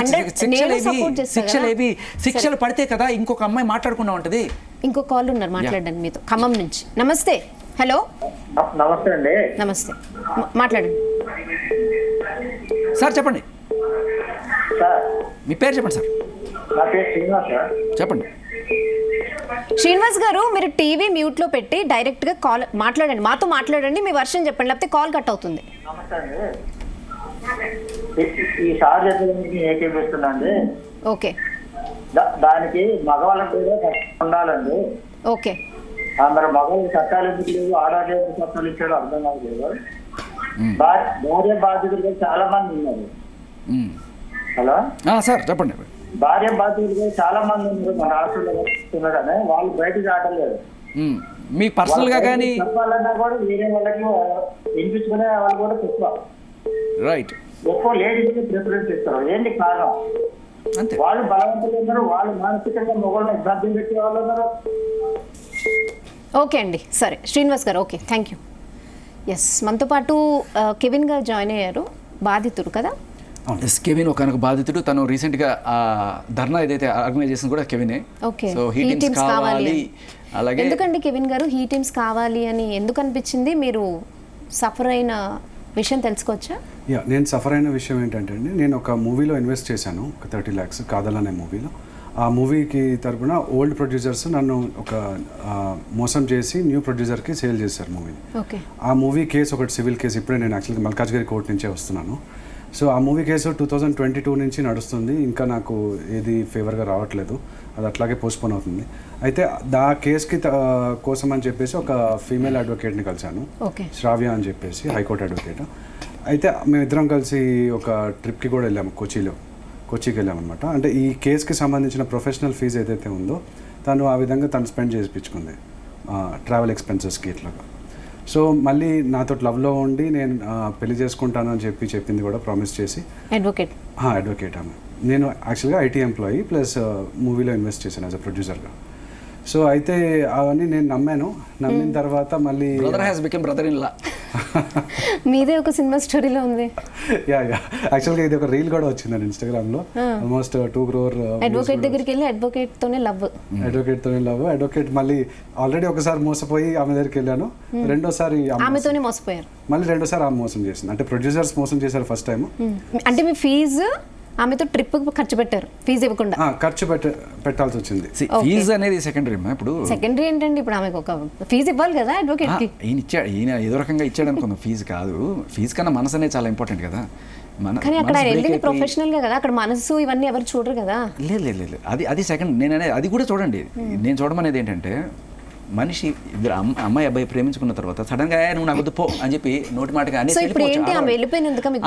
శిక్షలు పడితే కదా ఇంకొక అమ్మాయి మాట్లాడకుండా ఉంటది. ఇంకో కాల్ ఉన్నారు మాట్లాడండి మీతో, ఖమ్మం నుంచి. నమస్తే. హలో నమస్తే అండి. నమస్తే, మాట్లాడండి సార్. చెప్పండి, సార్ మీ పేరు చెప్పండి సార్. నా పేరు శ్రీనివాస్ సార్. చెప్పండి. శ్రీనివాస్ గారు, మీరు టీవీ మ్యూట్ లో పెట్టి డైరెక్ట్ గా కాల్ మాట్లాడండి, మాతో మాట్లాడండి, మీ వర్షన్ చెప్పండి, లేకపోతే కాల్ కట్ అవుతుంది. నమస్తే అండి. ఈ సార్ చెప్పడానికి ఏకీపిస్తున్నా అండి. ఓకే దానికి మగవాళ్ళ కూడా ఉండాలండి. ఓకే మరి మగవాళ్ళకి చట్టాలు ఎందుకు లేవు, ఆడవాళ్ళు చట్టాలు ఇచ్చాడు అర్థం కాదు. భార్య బాధితులు చాలా మంది ఉన్నారు. హలో సార్ చెప్పండి. భార్య బాధితులు చాలా మంది ఉన్నారు మన రాష్ట్రంలో, కానీ వాళ్ళు బయటకు రావట్లేదు. మీ పర్సనల్ గా కానీ చెప్పాలన్నా కూడా వేరే వాళ్ళకి వినిపించుకునే వాళ్ళు కూడా ఎక్కువ రైట్ ఎక్కువ లేడీస్ ప్రిఫరెన్స్ ఇస్తారు. ఏంటి కారణం? అంతే. వాళ్ళు బలవంతులు ఉన్నారు, వాళ్ళు మానసికంగా మొగోళ్ళని ఇబ్బంది పెట్టే వాళ్ళు ఉన్నారు. ఓకే అండి, సరే శ్రీనివాస్ గారు, ఓకే, థ్యాంక్ యూ. ఎస్, మనతో పాటు కెవిన్ గారు జాయిన్ అయ్యారు, బాధితుడు కదా. ఎస్, కెవిన్ ఒకనొక బాధితుడు. తను రీసెంట్గా ధర్నా ఏదైతే ఆర్గనైజ్ చేసింది కూడా కెవినే. ఓకే, సో హీ టీమ్స్ కావాలి. అలాగే ఎందుకండి కెవిన్ గారు హీ టీమ్స్ కావాలి అని ఎందుకు అనిపించింది? మీరు సఫర్ అయిన విషయం తెలుసుకోవచ్చా? నేను సఫర్ అయిన విషయం ఏంటంటే అండి, నేను ఒక మూవీలో ఇన్వెస్ట్ చేశాను, ఒక 30 lakhs కాదల్ అనే మూవీలో. ఆ మూవీకి తరపున ఓల్డ్ ప్రొడ్యూసర్స్ నన్ను ఒక మోసం చేసి న్యూ ప్రొడ్యూసర్కి సేల్ చేశారు మూవీని. ఓకే. ఆ మూవీ కేసు ఒకటి సివిల్ కేసు, ఇప్పుడే నేను యాక్చువల్గా మల్కాజ్గిరి కోర్టు నుంచే వస్తున్నాను. సో ఆ మూవీ కేసు 2022 నుంచి నడుస్తుంది, ఇంకా నాకు ఏది ఫేవర్గా రావట్లేదు, అది అట్లాగే పోస్ట్పోన్ అవుతుంది. అయితే ఆ కేసుకి కోసం అని చెప్పేసి ఒక ఫీమేల్ అడ్వకేట్ని కలిశాను, శ్రావ్య అని చెప్పేసి, హైకోర్టు అడ్వకేట్. అయితే మేమిద్దరం కలిసి ఒక ట్రిప్కి కూడా వెళ్ళాము, కొచ్చికి వెళ్ళామన్నమాట. అంటే ఈ కేసుకి సంబంధించిన ప్రొఫెషనల్ ఫీజు ఏదైతే ఉందో తను ఆ విధంగా తను స్పెండ్ చేయించుకుంది ట్రావెల్ ఎక్స్పెన్సెస్కి ఇట్లాగా. సో మళ్ళీ నాతో లవ్లో ఉండి నేను పెళ్లి చేసుకుంటాను అని చెప్పింది కూడా, ప్రామిస్ చేసి. అడ్వకేట్ ఆమె. నేను యాక్చువల్గా ఐటీ ఎంప్లాయీ ప్లస్ మూవీలో ఇన్వెస్ట్ చేశాను యాజ్ అ ప్రొడ్యూసర్గా. సో అయితే అవన్నీ నేను నమ్మిన తర్వాత మళ్ళీ బ్రదర్ ఇన్ లా మీదే ఒక సినిమా స్టోరీలో ఉంది. యాక్చువల్గా ఇది ఒక రీల్ కూడా వచ్చిందండి ఇన్స్టాగ్రామ్లో. Almost 2 crore. అడ్వకేట్ దగ్గరికి వెళ్ళి అడ్వకేట్ తోనే లవ్. అడ్వకేట్ మళ్ళీ ఆల్రెడీ ఒకసారి మోసపోయి ఆమె దగ్గరికి వెళ్ళాను, రెండోసారి ఆమెతోనే మోసపోయారు, మళ్ళీ రెండోసారి ఆమె మోసం చేసింది. అంటే ప్రొడ్యూసర్స్ మోసం చేశారు ఫస్ట్ టైం. అంటే మీ ఫీజు ఆమెతో ట్రిప్ ఖర్చు పెట్టారు, ఫీజు ఇవ్వకుండా ఖర్చు పెట్టాల్సి వచ్చింది. ఫీజు అనేది సెకండరీ. ఇప్పుడు సెకండరీ ఏంటండి, ఇప్పుడు ఆమెకు ఒక ఫీజు ఇవ్వాలి కదా అడ్వకేట్ కి. ఈయన ఏదో రకంగా ఇచ్చాడు అనుకుందాం, ఫీజు కాదు. ఫీజు కన్నా మనసు అనేది చాలా ఇంపార్టెంట్ కదా. కానీ అక్కడ వెళ్ళింది ప్రొఫెషనల్ గా కదా, అక్కడ మనసు ఇవన్నీ ఎవరు చూడరు కదా. లేదు, అది సెకండ్. నేను అనేది అది కూడా చూడండి. నేను చూడమనేది ఏంటంటే, మనిషి ఇద్దరు అమ్మాయి అబ్బాయి ప్రేమించుకున్న తర్వాత సడన్ గా నువ్వు నాకు వద్దు పో అని చెప్పి నోటి మాటగా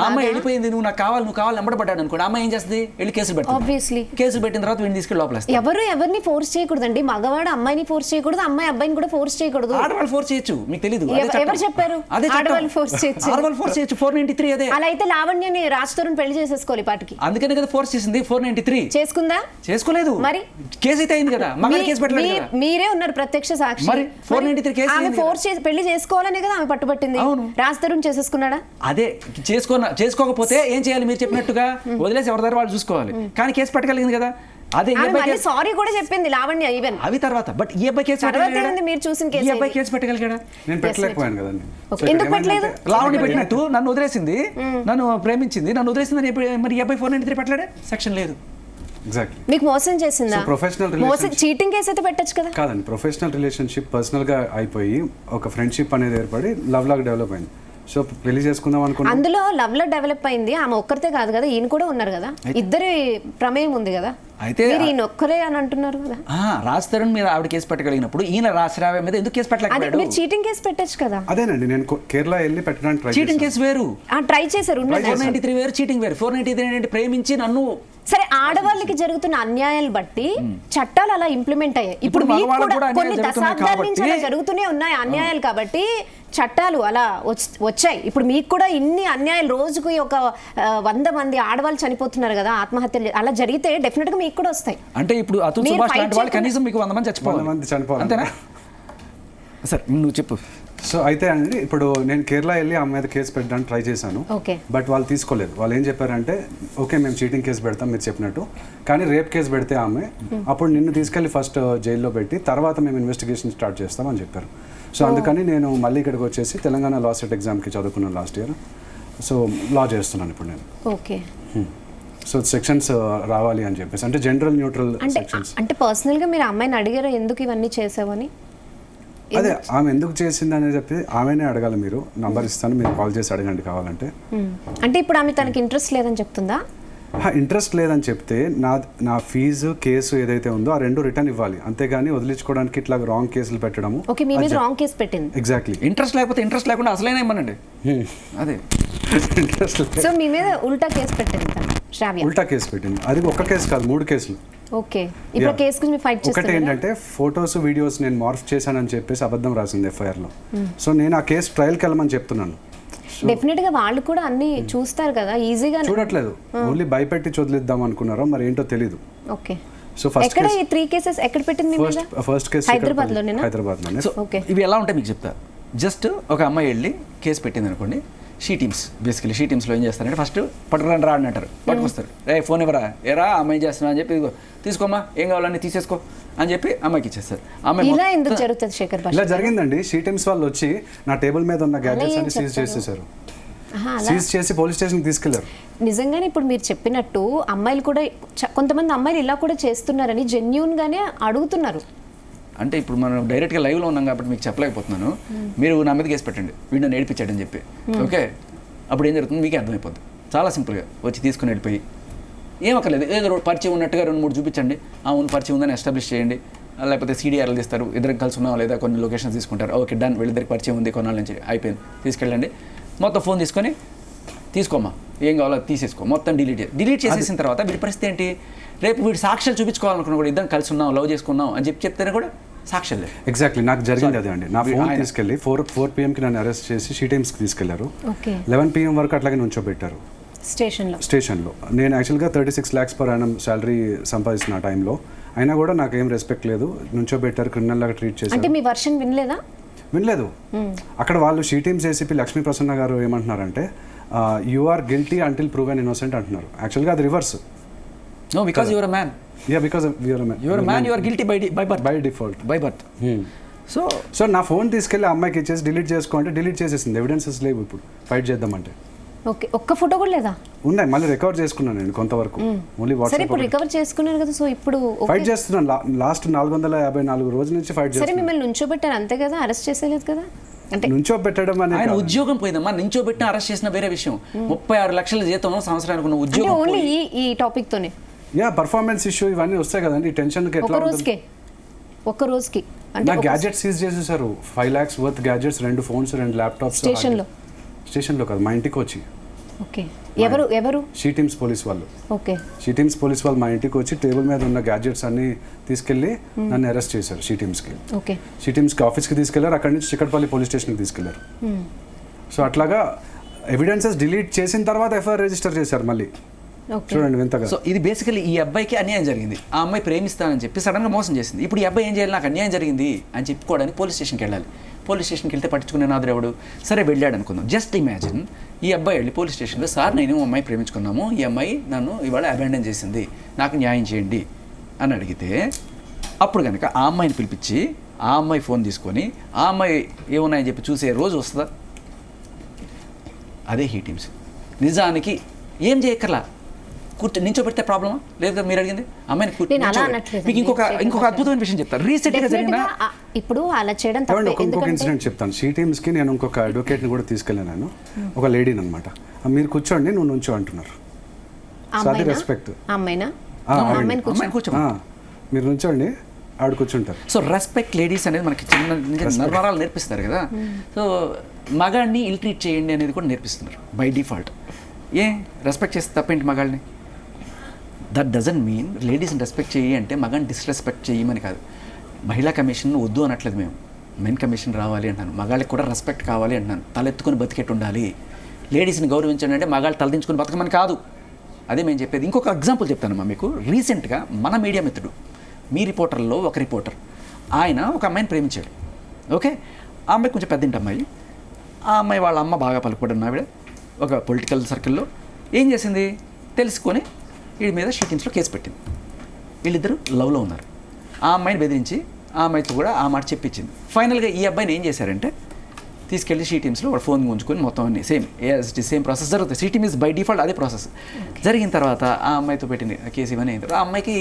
అమ్మాయి వెళ్ళిపోయింది, నువ్వు కావాలి ఎంబడబడ్డాడు అనుకోండి, అమ్మాయి ఏం చేస్తుంది, వెళ్ళి కేసులు పెడుతుంది. కేసులు పెట్టిన తర్వాత వీడిని తీసుకెళ్ళి లోపలేస్తారు. ఎవరిని ఫోర్స్ చేయకూడదండి, మగవాడు అమ్మాయిని ఫోర్స్ చేయకూడదు, అమ్మాయి అబ్బాయిని కూడా ఫోర్స్ చేయకూడదు. ఆడవాళ్ళు ఫోర్స్ చేయొచ్చు, మీకు తెలియదు. ఎవరు చెప్పారు? ఆడవాళ్ళు ఫోర్స్ చేయొచ్చు. 493 అదే. అలా అయితే లావణ్యని రాజ్ తరుణ్ పెళ్లి చేసేసుకోవాలి పాటికి. అందుకనే కదా ఫోర్స్ చేసింది. 493 చేసుకుందా? చేసుకోలేదు. మరి కేసు అయితే అయింది కదా, మగ కేసు పెట్టలేదు. మీరే ఉన్నారు ప్రత్యక్ష సాక్షి. మరి 493 కేసు ఆమె ఫోర్స్ చేసి పెళ్లి చేసుకోవాలనే కదా ఆమె పట్టుబట్టింది. రాజ్ తరుణ్ చేసేసుకున్నాడా? అదే చేసుకోకపోతే ఏం చేయాలి మీరు చెప్పినట్టుగా, వదిలేసి ఎవరి దగ్గర వాళ్ళు చూసుకోవాలి. కానీ కేసు పెట్టగలిగింది కదా. అదే సారీ కూడా చెప్పింది లావణ్య ఈవెన్ అవి తర్వాత. బట్ ఈ అబ్బాయి కేసు మీరు చూసిన కేసు, ఈ అబ్బాయి కేసు పెట్టగలిగాడా? నేను పెట్టలేకపోయాను కదండి. ఎందుకు పెట్టలేదు? లావణ్య పెట్టినట్టు నన్ను వదిలేసింది, నన్ను ప్రేమించింది, నన్ను వదిలేసింది. మరి ఈ అబ్బాయి 493 పెట్టలేడే? సెక్షన్ లేదు. ఎగ్జాక్ట్లీ. మీకు మోసం చేసిందా? ప్రొఫెషనల్ రిలేషన్షిప్, చీటింగ్ కేసు అయితే పెట్టొచ్చు కదా. కాదండి, ప్రొఫెషనల్ రిలేషన్షిప్ పర్సనల్ గా అయిపోయి ఒక ఫ్రెండ్షిప్ అనేది ఏర్పడి లవ్ లాగా డెవలప్ అయింది. సో పెళ్లి చేసుకుందాం అనుకున్నా. అందులో లవ్ లో డెవలప్ అయింది. ఆమె ఒక్కరితే కాదు కదా, ఈయన కూడా ఉన్నారు కదా, ఇద్దరి ప్రమేయం ఉంది కదా. అయితే ఈయన ఒక్కరే అని అంటున్నారు కదా. రాజ్ తరుణ్ మీరు ఆవిడ కేసు పెట్టగలిగినప్పుడు ఈయన శ్రావ్య మీద ఎందుకు కేసు పెట్టలేకపోయాడు? మీరు చీటింగ్ కేసు పెట్టొచ్చు కదా. అదేనండి, నేను కేరళ వెళ్ళి పెట్టడానికి ట్రై చేశాను. చీటింగ్ కేసు వేరు, ట్రై చేశారు. 493 వేరు, చీటింగ్ వేరు. 493 ఏంటి, ప్రేమించి నన్ను. సరే, ఆడవాళ్ళకి జరుగుతున్న అన్యాయాలు బట్టి చట్టాలు అలా ఇంప్లిమెంట్ అయ్యాయి. ఇప్పుడు కొన్ని దశాబ్దాల నుంచి అలా జరుగుతూనే ఉన్నాయి అన్యాయాలు, కాబట్టి చట్టాలు అలా వచ్చాయి. ఇప్పుడు మీకు కూడా ఇన్ని అన్యాయాలు, రోజుకు ఒక 100 మంది ఆడవాళ్ళు చనిపోతున్నారు కదా ఆత్మహత్యలు, అలా జరిగితే డెఫినెట్ గా మీకు కూడా వస్తాయి. అంటే ఇప్పుడు అతుల్ సుభాష్ లాంటి వాళ్ళు కనీసం మీకు 100 మంది చచ్చిపోవాలి, అంతేనా? సరే నువ్వు చెప్పు. సో అయితే అండి ఇప్పుడు నేను కేరళ వెళ్ళి ఆమె మీద కేసు పెట్టడానికి ట్రై చేశాను, ఓకే. బట్ వాళ్ళు తీసుకోలేదు. వాళ్ళు ఏం చెప్పారంటే ఓకే మేము చీటింగ్ కేసు పెడతాం మీరు చెప్పినట్టు, కానీ రేప్ కేసు పెడితే ఆమె అప్పుడు నిన్ను తీసుకెళ్ళి ఫస్ట్ జైల్లో పెట్టి తర్వాత మేము ఇన్వెస్టిగేషన్ స్టార్ట్ చేస్తామని చెప్పారు. సో అందుకని నేను మళ్ళీ ఇక్కడికి వచ్చేసి తెలంగాణ లా సెట్ ఎగ్జామ్కి చదువుకున్నాను లాస్ట్ ఇయర్. సో లా చేస్తున్నాను ఇప్పుడు నేను. ఓకే. సో సెక్షన్స్ రావాలి అని చెప్పేసి, అంటే జనరల్ న్యూట్రల్ సెక్షన్స్. అంటే పర్సనల్గా మీరు అమ్మాయిని అడిగారా ఎందుకు ఇవన్నీ చేసావని? అదే ఆమె ఎందుకు చేసింది అని చెప్పి ఆమెనే అడగాలి. మీరు నంబర్ ఇస్తాను, మీరు కాల్ చేసి అడగండి కావాలంటే. అంటే ఇప్పుడు ఆమె తనకి ఇంట్రెస్ట్ లేదని చెప్తుందా? ఇంట్రెస్ట్ లేదని చెప్తే నా ఫీజు కేసు ఏదైతే ఉందో ఆ రెండు రిటర్న్ ఇవ్వాలి, అంతేగాని వదిలించుకోవడానికి ఇట్లా రాంగ్ కేసులు పెట్టడము. ఓకే, మీ మీద రాంగ్ కేసు పెట్టింది. ఎగ్జాక్ట్లీ. ఇంట్రెస్ట్ లేకపోతే ఇంట్రెస్ట్ లేకుండా అసలైనా ఇమ్మనండి. అదే ఇంట్రెస్ట్. సో మీ మీద ఉల్టా కేసు పెట్టింది తను, శ్రావ్య. ఉల్టా కేసు పెట్టింది. అది ఒక్క కేసు కాదు, 3 కేసులు. ఓకే. ఇప్పుడు కేసు గురించి మీరు ఫైట్ ఒకటి చేస్తున్నారు. ఏంటంటే ఫొటోస్ వీడియోస్ నేను మార్ఫ్ చేశానని చెప్పేసి అబద్ధం రాసింది ఎఫ్ఐఆర్లో. సో నేను ఆ కేసు ట్రయల్కి వెళ్ళమని చెప్తున్నాను. డెఫినెట్ గా వాళ్ళు కూడా అన్ని చూస్తారు కదా, ఈజీగా చూడట్లేదు, ఓన్లీ భయపెట్టి చదిలిద్దాం అనుకున్నారో మరి ఏంటో తెలీదు. ఓకే. సో ఫస్ట్ ఎక్కడ ఈ 3 కేసెస్ ఎక్కడ పెట్టింది మీ మీద? ఫస్ట్ కేసు హైదరాబాద్లోనే. హైదరాబాద్లోనే. సో ఇవి ఎలా ఉంటాయి మీకు చెప్తా. జస్ట్ ఒక అమ్మాయి వెళ్ళి కేసు పెట్టింది అనుకోండి, షీ టీమ్స్ బేసికలీ షీ టీమ్స్లో ఏం చేస్తారంటే ఫస్ట్ పట్టుకుని రా అని అంటారు, పట్టుకొస్తారు. ఫోన్ ఇవ్వరా, ఏరా అమ్మాయి చేస్తున్నా అని చెప్పి, ఇదిగో తీసుకోమ్మా ఏం కావాలని తీసేసుకో అని చెప్పి అమ్మాయికి ఇచ్చేస్తారు. ఇలా ఎందుకు జరుగుతుంది శేఖర్ భాష? ఇలా జరిగిందండి. షీ టీమ్స్ వాళ్ళు వచ్చి నా టేబుల్ మీద ఉన్న గ్యాడ్జెట్స్ అన్ని సీజ్ చేసేసారు. సీజ్ చేసి పోలీస్ స్టేషన్కి తీసుకెళ్లారు. నిజంగానే ఇప్పుడు మీరు చెప్పినట్టు అమ్మాయిలు కూడా కొంతమంది అమ్మాయిలు ఇలా కూడా చేస్తున్నారని జెన్యూన్ గానే అడుగుతున్నారు. అంటే ఇప్పుడు మనం డైరెక్ట్గా లైవ్లో ఉన్నాం కాబట్టి మీకు చెప్పలేకపోతున్నాను. మీరు నా మీద కేసు పెట్టండి, వీడిని నేర్పించాడని చెప్పి, ఓకే. అప్పుడు ఏం జరుగుతుంది మీకే అర్థమైపోద్ది. చాలా సింపుల్గా వచ్చి తీసుకుని వెళ్ళిపోయి ఏం అక్కర్లేదు, ఏదో పరిచయం ఉన్నట్టుగా 2-3 చూపించండి, అవును పరిచయం ఉందని ఎస్టాబ్లిష్ చేయండి. లేకపోతే సీడీఆర్లు తీస్తారు, ఇద్దరం కలిసి ఉన్నాం లేదా కొన్ని లొకేషన్స్ తీసుకుంటారు, ఓకే డన్, వీళ్ళిద్దరికి పరిచయం ఉంది కొన్నాళ్ళ నుంచి, అయిపోయింది, తీసుకెళ్ళండి. మొత్తం ఫోన్ తీసుకొని తీసుకోమ్మా ఏం కావాలో తీసేసుకో, మొత్తం డిలీట్ చేసేసిన తర్వాత వీడి పరిస్థితి ఏంటి? రేపు వీడి సాక్ష్యాలు చూపించుకోవాలనుకున్నా కూడా ఇద్దరం కలిసి ఉన్నాం, లవ్ చేసుకున్నాం అని చెప్తేనే కూడా సాక్ష్యాలు లేదు. ఎగ్జాక్ట్లీ నాకు జరిగింది అదే అండి. నా ఫోన్ తీసుకెళ్ళి 4 PM నన్ను అరెస్ట్ చేసి షీ టీమ్స్కి తీసుకెళ్లారు. 11 PM వరకు అట్లాగే నుంచోబెట్టారు స్టేషన్లో. నేను యాక్చువల్గా 36 lakhs per annum శాలరీ సంపాదిస్తున్న ఆ టైంలో, అయినా కూడా నాకు ఏం రెస్పెక్ట్ లేదు, నుంచోబెట్టారు, క్రిమినల్ లాగా ట్రీట్ చేశారు. అంటే మీ వర్షన్ వినలేదా? వినలేదు. అక్కడ వాళ్ళు she teams ACP Lakshmi Prasanna గారు ఏమంటున్నారంటే you are guilty until proven innocent అంటున్నారు. యాక్చువల్గా అది reverse. No, because you are a man. Yeah, because you are a man. You are a man, you are guilty by birth. By default. By birth. So నా phone తీసుకెళ్ళి అమ్మాయికి ఇచ్చేసి delete చేసుకోంటే delete చేసేసింది. Evidences లేవు ఇప్పుడు fight చేద్దామంటే. Okay, ఒక్క photo కూడా లేదా? ఉన్నాయి, మళ్ళీ రికవర్ చేసుకున్నాను నేను కొంతవరకు. ఓన్లీ సరే, వాట్సాప్ ఇప్పుడు రికవర్ చేసుకున్నారు కదా, సో ఇప్పుడు ఫైట్ చేస్తున్నాను. లాస్ట్ 454 రోజుల నుంచి ఫైట్ సరే, చేస్తున్నాను. మిమ్మల్ని నుంచోబెట్టారు అంతే కదా, అరెస్ట్ చేసేలేదు కదా? అంటే నుంచోబెట్టడం అనేది ఆయన ఉద్యోగం పోయిందమ్మా, నుంచోబెట్టిన అరెస్ట్ చేసిన వేరే విషయం. 36 లక్షల జీతం సంవత్సరానికి ఉన్న ఉద్యోగం ఓన్లీ ఈ టాపిక్ తోనే. పర్ఫార్మెన్స్ ఇష్యూ ఇవన్నీ వస్తాయి కదండి. టెన్షన్కి ఎట్లా ఒక్క రోజుకి నా గ్యాడ్జెట్స్ సీజ్ చేసేసారు. 5 lakhs worth gadgets, 2 phones, 2 laptops. స్టేషన్లో కాదు, మా ఇంటికి వచ్చి. ఓకే, ఎవరు? షీ టీమ్స్ పోలీస్ వాళ్ళు. ఓకే, షీ టీమ్స్ పోలీస్ వాళ్ళు మా ఇంటికి వచ్చి టేబుల్ మీద ఉన్న గ్యాడ్జెట్స్ అన్ని తీసుకెళ్లి నన్ను అరెస్ట్ చేశారు. షీ టీమ్స్కి. ఓకే, షీ టీమ్స్కి ఆఫీస్కి తీసుకెళ్లారు, అక్కడి నుంచి చిక్కడపల్లి పోలీస్ స్టేషన్కి తీసుకెళ్లారు. సో అట్లాగా ఎవిడెన్సెస్ డిలీట్ చేసిన తర్వాత ఎఫ్ఐఆర్ రిజిస్టర్ చేశారు మళ్ళీ. చూడండి వింతగా. సో ఇది బేసికలీ ఈ అబ్బాయికి అన్యాయం జరిగింది. ఆ అమ్మాయి ప్రేమిస్తానని చెప్పి సడన్గా మోసం చేసింది. ఇప్పుడు ఈ అబ్బాయి ఏం చేయాలి, నాకు అన్యాయం జరిగింది అని చెప్పుకోవడానికి పోలీస్ స్టేషన్కి వెళ్ళాలి. పోలీస్ స్టేషన్కి వెళ్తే పట్టించుకునే నాదుడు ఎవడు? సరే వెళ్ళాడు అనుకుందాం. జస్ట్ ఇమాజిన్, ఈ అబ్బాయి వెళ్ళి పోలీస్ స్టేషన్లో, సార్ నేను అమ్మాయి ప్రేమించుకున్నాము, ఈ అమ్మాయి నన్ను ఇవాళ అబాండన్ చేసింది, నాకు న్యాయం చేయండి అని అడిగితే, అప్పుడు కనుక ఆ అమ్మాయిని పిలిపించి ఆ అమ్మాయి ఫోన్ తీసుకొని ఆ అమ్మాయి ఏమున్నాయని చెప్పి చూసే రోజు వస్తుందా? అదే హీ టీమ్స్. నిజానికి ఏం చేయక్కర్లా, నించోబెడితే ప్రాబ్లమా? లేదా మీరు అడిగింది అమ్మాయిని మీకు ఇంకొక అద్భుతమైన విషయం చెప్తాను. రీసెంట్గా జరిగిన ఇప్పుడు అలా చేయడం ఇంకొక ఇన్సిడెంట్ చెప్తాను. షీ టీమ్స్కి నేను ఇంకొక అడ్వకేట్ని కూడా తీసుకెళ్ళాను, ఒక లేడీని అనమాట. మీరు కూర్చోండి, నువ్వు నుంచో అంటున్నారు. అది రెస్పెక్ట్. మీరు నుంచోండి, ఆవిడ కూర్చుంటారు. సో రెస్పెక్ట్ లేడీస్ అనేది మనకి చిన్న నర్వరాలు నేర్పిస్తారు కదా. సో మగాడిని ఇల్ ట్రీట్ చేయండి అనేది కూడా నేర్పిస్తున్నారు బై డిఫాల్ట్. రెస్పెక్ట్ చేస్తే తప్పేంటి మగాళ్ళని? దట్ డజంట్ మీన్ లేడీస్ని రెస్పెక్ట్ చేయి అంటే మగాన్ని డిస్రెస్పెక్ట్ చేయమని కాదు. మహిళా కమిషన్ వద్దు అనట్లేదు మేము, మెన్ కమిషన్ రావాలి అంటున్నాను. మగాళ్ళకి కూడా రెస్పెక్ట్ కావాలి అంటున్నాను. తలెత్తుకొని బతికెట్టు ఉండాలి. లేడీస్ని గౌరవించండి అంటే మగాళ్ళు తలదించుకొని బతకమని కాదు, అదే మేము చెప్పేది. ఇంకొక ఎగ్జాంపుల్ చెప్తానమ్మా మీకు. రీసెంట్గా మన మీడియా మిత్రుడు, మీ రిపోర్టర్లో ఒక రిపోర్టర్, ఆయన ఒక అమ్మాయిని ప్రేమించాడు. ఓకే, ఆ అమ్మాయి కొంచెం పెద్ద ఇంటి అమ్మాయి. ఆ అమ్మాయి వాళ్ళ అమ్మ బాగా పలుకుబడిన ఆవిడ, ఒక పొలిటికల్ సర్కిల్లో ఏం చేసింది తెలుసుకొని వీడి మీద షీటింగ్స్లో కేసు పెట్టింది. వీళ్ళిద్దరూ లవ్లో ఉన్నారు. ఆ అమ్మాయిని బెదిరించి ఆ అమ్మాయితో కూడా ఆ మాట చెప్పించింది. ఫైనల్గా ఈ అబ్బాయిని ఏం చేశారంటే తీసుకెళ్ళి షీటీమ్స్లో వాడు ఫోన్ ఉంచుకొని మొత్తం అన్ని సేమ్ ప్రాసెస్ జరుగుతుంది. షీటీమ్ ఇస్ బై డిఫాల్ట్ అదే ప్రాసెస్. జరిగిన తర్వాత ఆ అమ్మాయితో పెట్టింది కేసు ఇవన్నీ అయిన తర్వాత ఆ అమ్మాయికి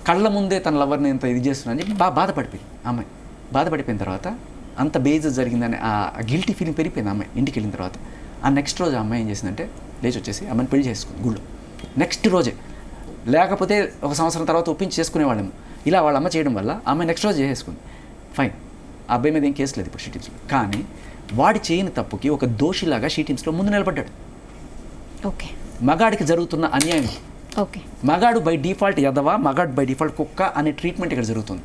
కళ్ళ ముందే తన లవర్ని ఇంత ఇది చేస్తున్నా అని చెప్పి బాధపడిపోయింది. ఆ అమ్మాయి బాధపడిపోయిన తర్వాత అంత బేజ్ జరిగిందని ఆ గిల్టీ ఫీలింగ్ పెరిగిపోయింది. ఆ అమ్మాయి ఇంటికి వెళ్ళిన తర్వాత ఆ నెక్స్ట్ రోజు ఆ అమ్మాయి ఏం చేసిందంటే లేచి వచ్చేసి అమ్మాయిని పెళ్లి చేసుకుంది గుళ్ళో. నెక్స్ట్ రోజే, లేకపోతే ఒక సంవత్సరం తర్వాత ఒప్పించి చేసుకునేవాళ్ళము. ఇలా వాళ్ళ అమ్మ చేయడం వల్ల ఆ అమ్మాయి నెక్స్ట్ రోజు చేసుకుంది. ఫైన్, ఆ అబ్బాయి మీద ఏం కేసు లేదు ఇప్పుడు షీటీమ్స్లో. కానీ వాడి చేయని తప్పుకి ఒక దోషిలాగా షీటీమ్స్లో ముందు నిలబడ్డాడు. ఓకే, మగాడికి జరుగుతున్న అన్యాయం. ఓకే, మగాడు బై డిఫాల్ట్ ఎదవా, మగాడు బై డిఫాల్ట్ కుక్క అనే ట్రీట్మెంట్ ఇక్కడ జరుగుతుంది.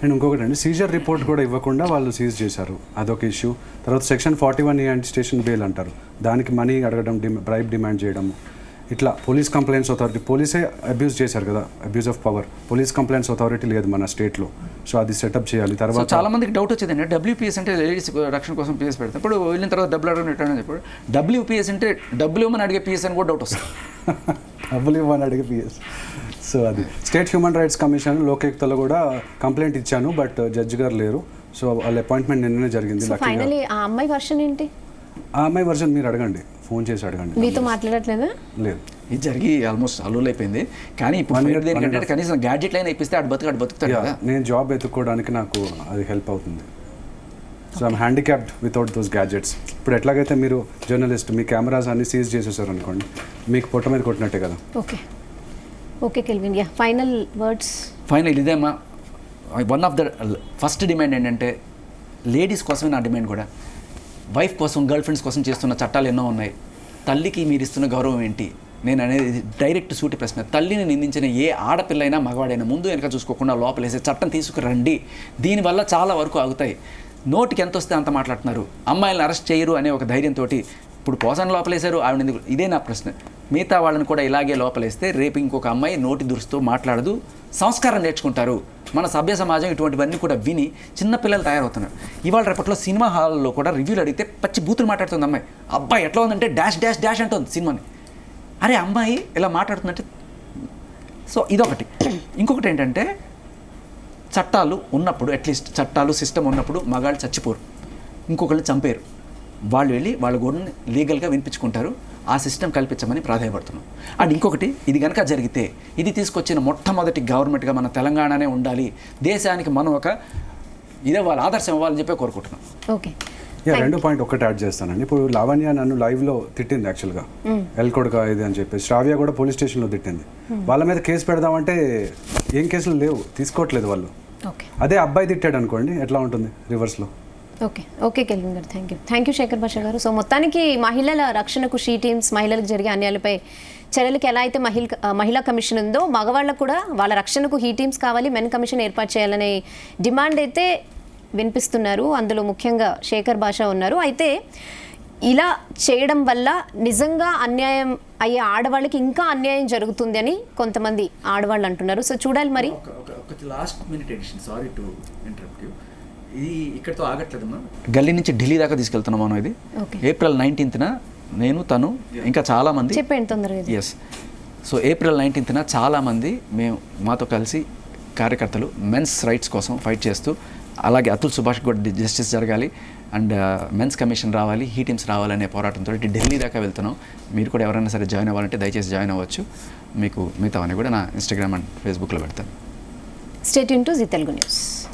అండ్ ఇంకొకటి అండి, సీజర్ రిపోర్ట్ కూడా ఇవ్వకుండా వాళ్ళు సీజ్ చేశారు, అదొక ఇష్యూ. తర్వాత సెక్షన్ 41 యాంటీ స్టేషన్ బెయిల్ అంటారు, దానికి మనీ అడగడం, బ్రైబ్ డిమాండ్ చేయడం, ఇట్లా పోలీస్ కంప్లైంట్స్ అథారిటీ, పోలీసే అబ్యూస్ చేశారు కదా, abuse of power. Police complaints authority లేదు మన స్టేట్లో, సో అది సెటప్ చేయాలి. తర్వాత చాలా మందికి డౌట్ వచ్చేది WPS అంటే లేడీస్ రక్షణ కోసం పిఎస్ పెడతారు. ఇప్పుడు వెళ్ళిన తర్వాత డబ్బులు అడగడం చెప్పాడు. WPS అంటే డబ్బులు ఇవ్వమని అడిగే పిఎస్ అని కూడా డౌట్ వస్తుంది. డబ్బులు ఇవ్వని అడిగే పిఎస్. సో అది స్టేట్ హ్యూమన్ రైట్స్ కమిషన్ లోకేక్తలో కూడా కంప్లైంట్ ఇచ్చాను, బట్ జడ్జి గారు లేరు. సో వాళ్ళ అపాయింట్మెంట్ నిన్ననే జరిగింది. ఫైనలీ ఆ అమ్మాయి వర్షన్ ఏంటి? ఆ అమ్మాయి వర్షన్ మీరు అడగండి, ఫోన్ చేసి అడగండి. మీతో మాట్లాడట్లేదా? లేదు, ఇది జరిగి ఆల్మోస్ట్ అలూల్ అయిపోయింది. కానీ ఇప్పుడు కనీసం గ్యాడ్జెట్ లైన్ ఇప్పిస్తే అటు బతుకుతాడు కదా. నేను జాబ్ ఎత్తుక్కోవడానికి నాకు అది హెల్ప్ అవుతుంది. So I'm handicapped without those gadgets. ఇప్పుడు ఎట్లాగైతే మీరు జర్నలిస్ట్, మీ కెమెరాస్ అన్ని సీజ్ చేసేసారు అనుకోండి, మీకు పొట్ట మీద కొట్టినట్టే కదా. Okay, okay Kelvin, yeah final words. Final ఇదేమ్మా, one of the first demand ఏంటంటే లేడీస్ కోసమే నా డిమాండ్ కూడా. వైఫ్ కోసం, గర్ల్ ఫ్రెండ్స్ కోసం చేస్తున్న చట్టాలు ఎన్నో ఉన్నాయి. తల్లికి మీరు ఇస్తున్న గౌరవం ఏంటి? నేను అనేది డైరెక్ట్ సూటి ప్రశ్న. తల్లిని నిందించిన ఏ ఆడపిల్లైనా మగవాడైనా ముందు వెనక చూసుకోకుండా లోపలేసే చట్టం తీసుకురండి. దీనివల్ల చాలా వరకు ఆగుతాయి. నోటికి ఎంత వస్తే అంత మాట్లాడుతున్నారు. అమ్మాయిలను అరెస్ట్ చేయరు అనే ఒక ధైర్యంతో ఇప్పుడు పోసాను లోపలేశారు ఆవిడ ఎందుకు? ఇదే నా ప్రశ్న. మిగతా వాళ్ళని కూడా ఇలాగే లోపలేస్తే రేపు ఇంకొక అమ్మాయి నోటి దురుస్తూ మాట్లాడదు, సంస్కారం నేర్చుకుంటారు. మన సభ్య సమాజం ఇటువంటివన్నీ కూడా విని చిన్నపిల్లలు తయారవుతున్నారు. ఇవాళ రేపట్లో సినిమా హాల్లో కూడా రివ్యూలు అడిగితే పచ్చి బూతులు మాట్లాడుతుంది అమ్మాయి. అబ్బాయి ఎట్లా ఉందంటే డాష్ డాష్ డాష్ అంటుంది సినిమాని. అరే అమ్మాయి ఇలా మాట్లాడుతుందంటే, సో ఇదొకటి. ఇంకొకటి ఏంటంటే చట్టాలు ఉన్నప్పుడు, అట్లీస్ట్ చట్టాలు సిస్టమ్ ఉన్నప్పుడు మగాళ్ళు చచ్చిపోరు, ఇంకొకళ్ళు చంపేరు. వాళ్ళు వెళ్ళి వాళ్ళ గోడుని లీగల్గా వినిపించుకుంటారు. ఆ సిస్టమ్ కల్పించమని ప్రాధాయపడుతున్నాం. అండ్ ఇంకొకటి, ఇది కనుక జరిగితే ఇది తీసుకొచ్చిన మొట్టమొదటి గవర్నమెంట్గా మన తెలంగాణనే ఉండాలి. దేశానికి మనం ఒక ఇదే వాళ్ళ ఆదర్శం ఇవ్వాలని చెప్పి కోరుకుంటున్నాం. ఓకే, రెండో పాయింట్ ఒకటి యాడ్ చేస్తానండి. ఇప్పుడు లావణ్య నన్ను లైవ్లో తిట్టింది యాక్చువల్గా, ఎల్కొడక ఇది అని చెప్పి. శ్రావ్య కూడా పోలీస్ స్టేషన్లో తిట్టింది. వాళ్ళ మీద కేసు పెడదామంటే ఏం కేసులు లేవు, తీసుకోవట్లేదు వాళ్ళు. అదే అబ్బాయి తిట్టాడు అనుకోండి, ఎట్లా ఉంటుంది రివర్స్లో. ఓకే, ఓకే కెల్విన్ గారు, థ్యాంక్ యూ శేఖర్ భాష గారు. సో మొత్తానికి మహిళల రక్షణకు షీ టీమ్స్, మహిళలకు జరిగే అన్యాయాలపై చర్యలకు ఎలా అయితే మహిళా కమిషన్ ఉందో, మగవాళ్ళకు కూడా వాళ్ళ రక్షణకు హీ టీమ్స్ కావాలి, మెన్ కమిషన్ ఏర్పాటు చేయాలనే డిమాండ్ అయితే వినిపిస్తున్నారు. అందులో ముఖ్యంగా శేఖర్ భాష ఉన్నారు. అయితే ఇలా చేయడం వల్ల నిజంగా అన్యాయం అయ్యే ఆడవాళ్ళకి ఇంకా అన్యాయం జరుగుతుంది అని కొంతమంది ఆడవాళ్ళు అంటున్నారు. సో చూడాలి మరి. Last minute edition, sorry to interrupt you, ఇది ఇక్కడితో ఆగట్లేదమ్మా. గల్లీ నుంచి ఢిల్లీ దాకా తీసుకెళ్తున్నాం మనం. ఇది ఏప్రిల్ 19న నేను, తను, ఇంకా చాలామంది చెప్పండి తొందరగా. ఎస్, సో ఏప్రిల్ 19న చాలామంది మేము మాతో కలిసి కార్యకర్తలు మెన్స్ రైట్స్ కోసం ఫైట్ చేస్తూ, అలాగే అతుల్ సుభాష్ కూడా జస్టిస్ జరగాలి అండ్ మెన్స్ కమిషన్ రావాలి, హీ టీమ్స్ రావాలనే పోరాటంతో ఢిల్లీ దాకా వెళ్తున్నాం. మీరు కూడా ఎవరైనా సరే జాయిన్ అవ్వాలంటే దయచేసి జాయిన్ అవ్వచ్చు. మీకు మిగతావన్నీ కూడా నా ఇన్స్టాగ్రామ్ అండ్ ఫేస్బుక్లో పెడతాను. Stay tune to Zee Telugu news.